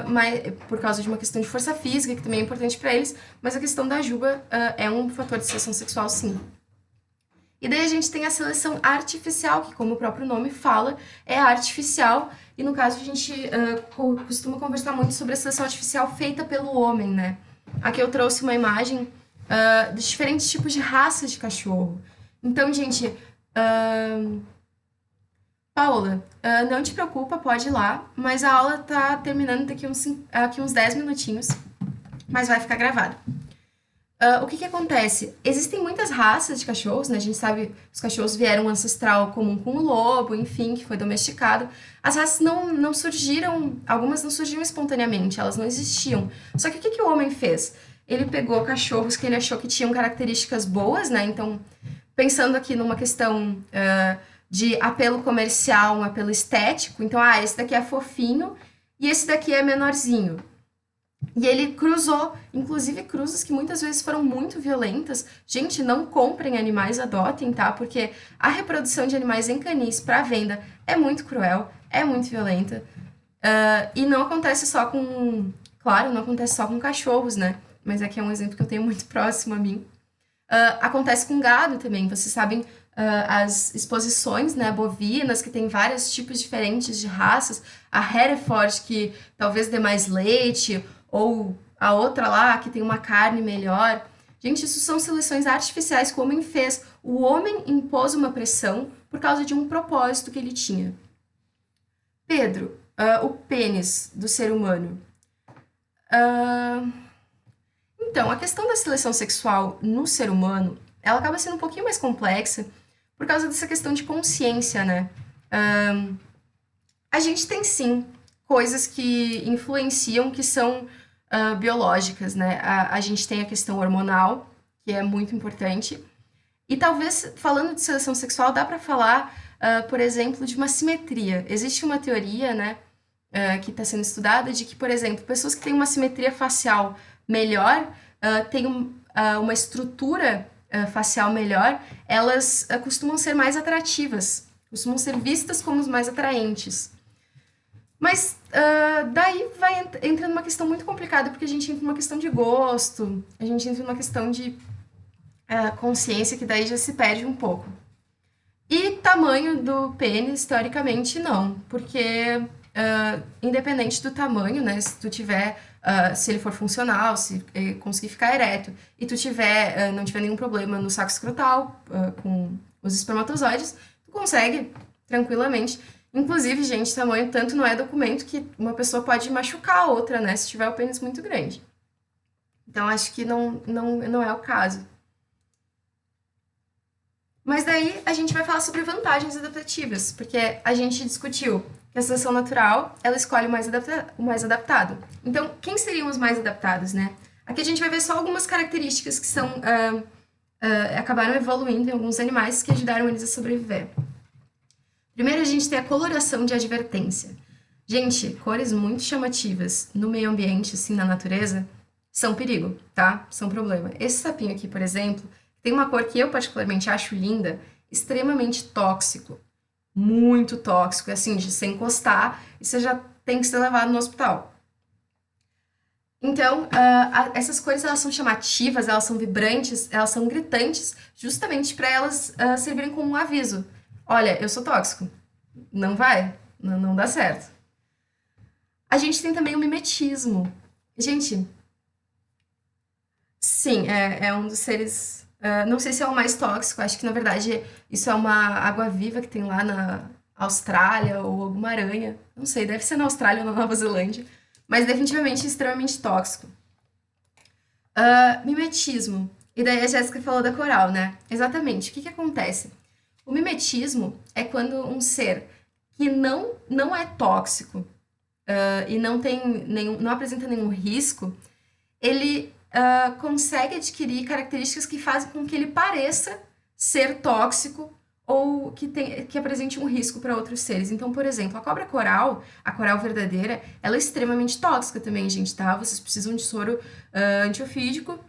mas, por causa de uma questão de força física, que também é importante para eles, mas a questão da juba, é um fator de seleção sexual, sim. E daí a gente tem a seleção artificial, que, como o próprio nome fala, é artificial. E no caso, a gente costuma conversar muito sobre a seleção artificial feita pelo homem, né? Aqui eu trouxe uma imagem de diferentes tipos de raças de cachorro. Então, gente, Paula, não te preocupa, pode ir lá, mas a aula tá terminando aqui uns 10 minutinhos, mas vai ficar gravado. O que que acontece? Existem muitas raças de cachorros, né? A gente sabe que os cachorros vieram ancestral comum com o lobo, enfim, que foi domesticado. As raças não surgiram, algumas não surgiram espontaneamente, elas não existiam. Só que o que que o homem fez? Ele pegou cachorros que ele achou que tinham características boas, né? Então, pensando aqui numa questão de apelo comercial, um apelo estético, então, esse daqui é fofinho e esse daqui é menorzinho. E ele cruzou, inclusive cruzas que muitas vezes foram muito violentas. Gente, não comprem animais, adotem, tá? Porque a reprodução de animais em canis para venda é muito cruel, é muito violenta. E não acontece só com. Claro, não acontece só com cachorros, né? Mas aqui é um exemplo que eu tenho muito próximo a mim. Acontece com gado também. Vocês sabem as exposições, né, bovinas, que tem vários tipos diferentes de raças. A Hereford, que talvez dê mais leite, ou a outra lá, que tem uma carne melhor. Gente, isso são seleções artificiais que o homem fez. O homem impôs uma pressão por causa de um propósito que ele tinha. Pedro, o pênis do ser humano. Então, a questão da seleção sexual no ser humano, ela acaba sendo um pouquinho mais complexa por causa dessa questão de consciência, né? A gente tem, sim, coisas que influenciam, que são biológicas, né? A gente tem a questão hormonal, que é muito importante. E talvez, falando de seleção sexual, dá para falar, por exemplo, de uma simetria. Existe uma teoria, né, que está sendo estudada de que, por exemplo, pessoas que têm uma simetria facial melhor, têm uma estrutura facial melhor, elas costumam ser mais atrativas, costumam ser vistas como os mais atraentes. Mas daí entra numa questão muito complicada, porque a gente entra numa questão de gosto, a gente entra numa questão de consciência, que daí já se perde um pouco. E tamanho do pênis, teoricamente, não, porque independente do tamanho, né, se tu tiver, se ele for funcional, se conseguir ficar ereto, e tu não tiver nenhum problema no saco escrotal, com os espermatozoides, tu consegue tranquilamente. Inclusive, gente, tamanho tanto não é documento que uma pessoa pode machucar a outra, né, se tiver o pênis muito grande. Então, acho que não é o caso. Mas daí a gente vai falar sobre vantagens adaptativas, porque a gente discutiu que a seleção natural, ela escolhe o mais adaptado. Então, quem seriam os mais adaptados, né? Aqui a gente vai ver só algumas características que acabaram evoluindo em alguns animais que ajudaram eles a sobreviver. Primeiro, a gente tem a coloração de advertência. Gente, cores muito chamativas no meio ambiente, assim, na natureza, são perigo, tá? São problema. Esse sapinho aqui, por exemplo, tem uma cor que eu particularmente acho linda, extremamente tóxico. Muito tóxico, assim, de você encostar e você já tem que ser levado no hospital. Então, essas cores, elas são chamativas, elas são vibrantes, elas são gritantes, justamente para elas servirem como um aviso. Olha, eu sou tóxico. Não vai, não dá certo. A gente tem também o mimetismo. Gente, sim, é um dos seres. Não sei se é o mais tóxico, acho que na verdade isso é uma água-viva que tem lá na Austrália ou alguma aranha. Não sei, deve ser na Austrália ou na Nova Zelândia, mas definitivamente extremamente tóxico. Mimetismo. E daí a Jéssica falou da coral, né? Exatamente. O que que acontece? O mimetismo é quando um ser que não é tóxico, e não apresenta nenhum risco, ele consegue adquirir características que fazem com que ele pareça ser tóxico ou que apresente um risco para outros seres. Então, por exemplo, a coral verdadeira, ela é extremamente tóxica também, gente, tá? Vocês precisam de soro antiofídico,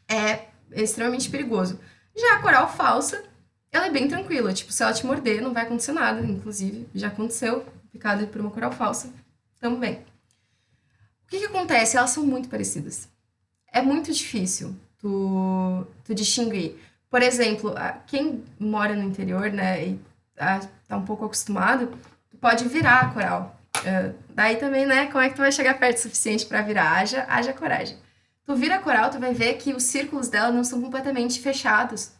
é extremamente perigoso. Já a coral falsa, ela é bem tranquila, tipo, se ela te morder, não vai acontecer nada, inclusive, já aconteceu, picada por uma coral falsa, também. O que acontece? Elas são muito parecidas. É muito difícil tu distinguir. Por exemplo, quem mora no interior, né, e tá um pouco acostumado, tu pode virar a coral. Daí também, né, como é que tu vai chegar perto o suficiente para virar? Haja coragem. Tu vira a coral, tu vai ver que os círculos dela não são completamente fechados,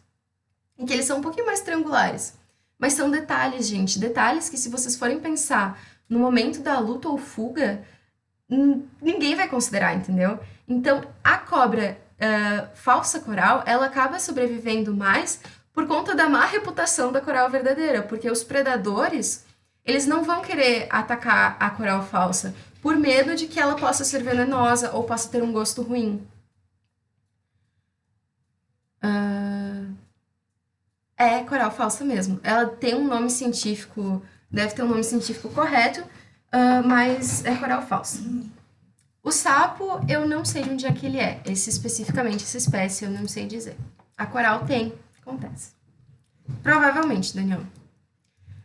e que eles são um pouquinho mais triangulares. Mas são detalhes, gente, detalhes que se vocês forem pensar no momento da luta ou fuga, ninguém vai considerar, entendeu? Então, a cobra falsa coral, ela acaba sobrevivendo mais por conta da má reputação da coral verdadeira, porque os predadores, eles não vão querer atacar a coral falsa por medo de que ela possa ser venenosa ou possa ter um gosto ruim. É coral falsa mesmo. Ela tem um nome científico, deve ter um nome científico correto, mas é coral falsa. O sapo, eu não sei de onde é que ele é. Especificamente, essa espécie, eu não sei dizer. A coral tem, acontece. Provavelmente, Daniel.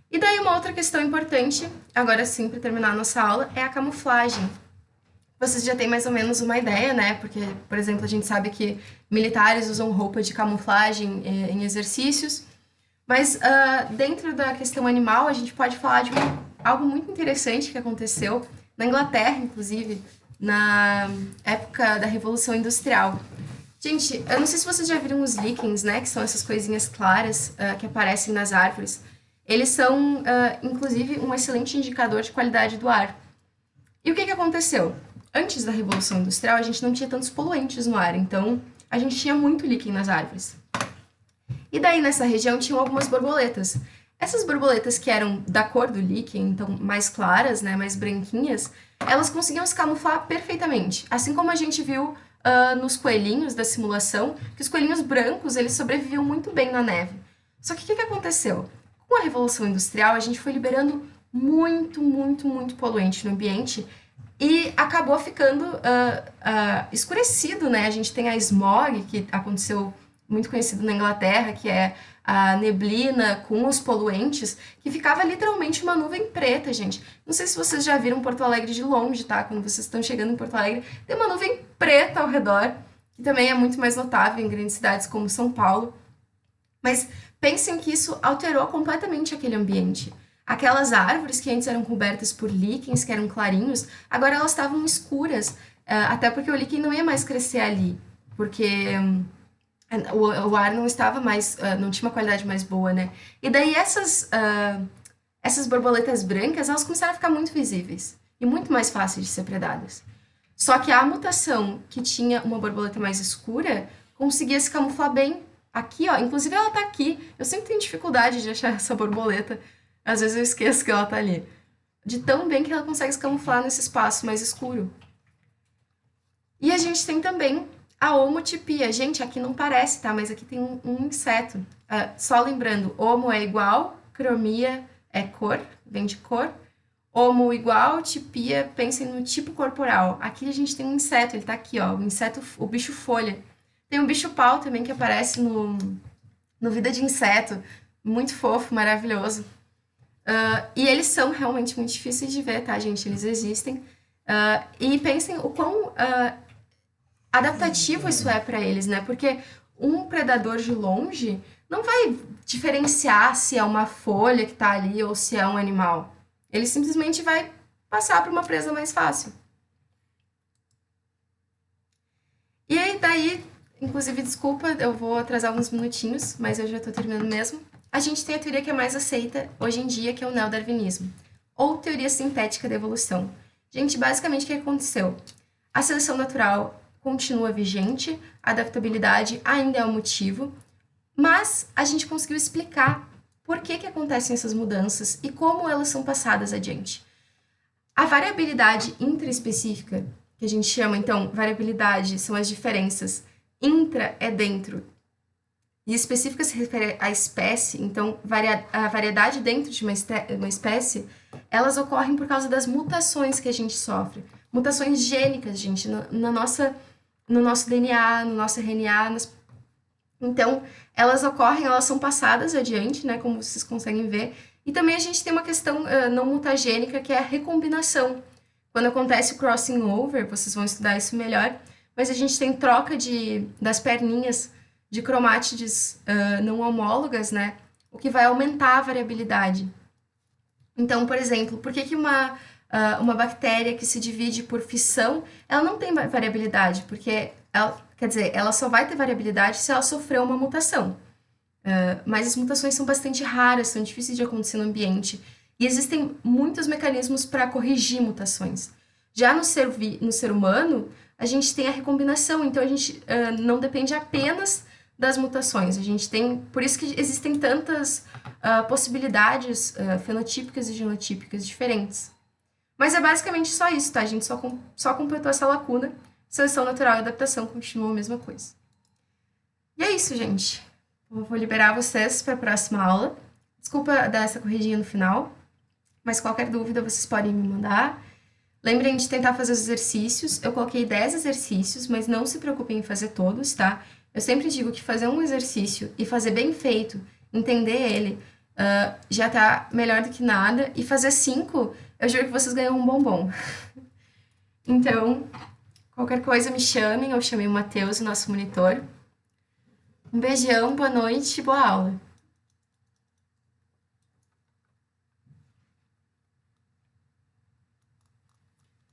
E daí uma outra questão importante, agora sim, para terminar a nossa aula, é a camuflagem. Vocês já têm mais ou menos uma ideia, né? Porque, por exemplo, a gente sabe que militares usam roupa de camuflagem em exercícios. Mas dentro da questão animal, a gente pode falar de algo muito interessante que aconteceu na Inglaterra, inclusive, na época da Revolução Industrial. Gente, eu não sei se vocês já viram os líquens, né? Que são essas coisinhas claras que aparecem nas árvores. Eles são, inclusive, um excelente indicador de qualidade do ar. E o que aconteceu? Antes da Revolução Industrial, a gente não tinha tantos poluentes no ar, então a gente tinha muito líquen nas árvores. E daí, nessa região, tinham algumas borboletas. Essas borboletas que eram da cor do líquen, então mais claras, né, mais branquinhas, elas conseguiam se camuflar perfeitamente. Assim como a gente viu nos coelhinhos da simulação, que os coelhinhos brancos, eles sobreviviam muito bem na neve. Só que o que aconteceu? Com a Revolução Industrial, a gente foi liberando muito, muito, muito poluente no ambiente e acabou ficando escurecido, né? A gente tem a smog, que aconteceu muito conhecido na Inglaterra, que é a neblina com os poluentes, que ficava literalmente uma nuvem preta, gente. Não sei se vocês já viram Porto Alegre de longe, tá? Quando vocês estão chegando em Porto Alegre, tem uma nuvem preta ao redor, que também é muito mais notável em grandes cidades como São Paulo. Mas pensem que isso alterou completamente aquele ambiente. Aquelas árvores que antes eram cobertas por líquens, que eram clarinhos, agora elas estavam escuras, até porque o líquen não ia mais crescer ali, porque o ar não estava mais, não tinha uma qualidade mais boa, né? E daí essas borboletas brancas, elas começaram a ficar muito visíveis e muito mais fáceis de ser predadas. Só que a mutação que tinha uma borboleta mais escura conseguia se camuflar bem aqui, ó. Inclusive ela tá aqui. Eu sempre tenho dificuldade de achar essa borboleta. Às vezes eu esqueço que ela tá ali. De tão bem que ela consegue se camuflar nesse espaço mais escuro. E a gente tem também a homotipia. Gente, aqui não parece, tá? Mas aqui tem um inseto. Só lembrando, homo é igual, cromia é cor, vem de cor. Homo igual, tipia, pensem no tipo corporal. Aqui a gente tem um inseto, ele tá aqui, ó. O inseto, o bicho folha. Tem um bicho-pau também que aparece no Vida de Inseto. Muito fofo, maravilhoso. E eles são realmente muito difíceis de ver, tá, gente? Eles existem. E pensem o quão adaptativo isso é para eles, né? Porque um predador de longe não vai diferenciar se é uma folha que tá ali ou se é um animal. Ele simplesmente vai passar para uma presa mais fácil. E aí, daí, inclusive, desculpa, eu vou atrasar alguns minutinhos, mas eu já tô terminando mesmo. A gente tem a teoria que é mais aceita hoje em dia, que é o neodarwinismo, ou teoria sintética da evolução. Gente, basicamente o que aconteceu? A seleção natural continua vigente, a adaptabilidade ainda é um motivo, mas a gente conseguiu explicar por que acontecem essas mudanças e como elas são passadas adiante. A variabilidade intraespecífica, que a gente chama, então, variabilidade são as diferenças, intra é dentro, e específica se refere à espécie, então a variedade dentro de uma espécie, elas ocorrem por causa das mutações que a gente sofre. Mutações gênicas, gente, no nosso DNA, no nosso RNA. Então, elas ocorrem, elas são passadas adiante, né, como vocês conseguem ver. E também a gente tem uma questão não mutagênica, que é a recombinação. Quando acontece o crossing over, vocês vão estudar isso melhor, mas a gente tem troca das perninhas de cromátides não homólogas, né? O que vai aumentar a variabilidade. Então, por exemplo, por que uma bactéria que se divide por fissão, ela não tem variabilidade? Porque, quer dizer, ela só vai ter variabilidade se ela sofreu uma mutação. Mas as mutações são bastante raras, são difíceis de acontecer no ambiente. E existem muitos mecanismos para corrigir mutações. Já no ser humano, a gente tem a recombinação, então a gente não depende apenas das mutações. A gente tem, por isso que existem tantas possibilidades fenotípicas e genotípicas diferentes. Mas é basicamente só isso, tá? A gente só completou essa lacuna. Seleção natural e adaptação continuam a mesma coisa. E é isso, gente. Eu vou liberar vocês para a próxima aula. Desculpa dar essa corridinha no final, mas qualquer dúvida vocês podem me mandar. Lembrem de tentar fazer os exercícios. Eu coloquei 10 exercícios, mas não se preocupem em fazer todos, tá? Eu sempre digo que fazer um exercício e fazer bem feito, entender ele, já tá melhor do que nada. E fazer 5, eu juro que vocês ganham um bombom. Então, qualquer coisa me chamem, eu chamei o Matheus, o nosso monitor. Um beijão, boa noite e boa aula.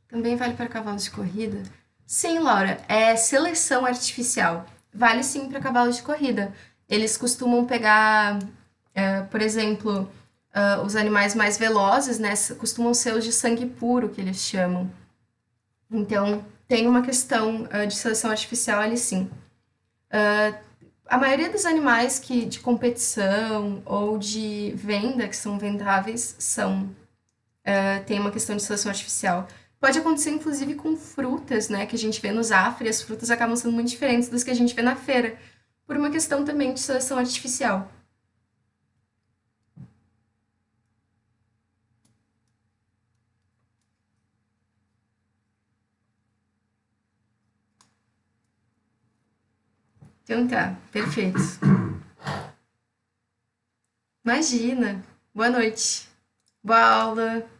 Também vale para cavalos de corrida? Sim, Laura, é seleção artificial. Vale sim para cavalos de corrida. Eles costumam pegar, por exemplo, os animais mais velozes, né? Costumam ser os de sangue puro, que eles chamam. Então, tem uma questão de seleção artificial ali sim. A maioria dos animais de competição ou de venda, que são vendáveis, tem uma questão de seleção artificial. Pode acontecer, inclusive, com frutas, né, que a gente vê no Zafra, e as frutas acabam sendo muito diferentes das que a gente vê na feira, por uma questão também de seleção artificial. Então tá, perfeito. Imagina. Boa noite. Boa aula.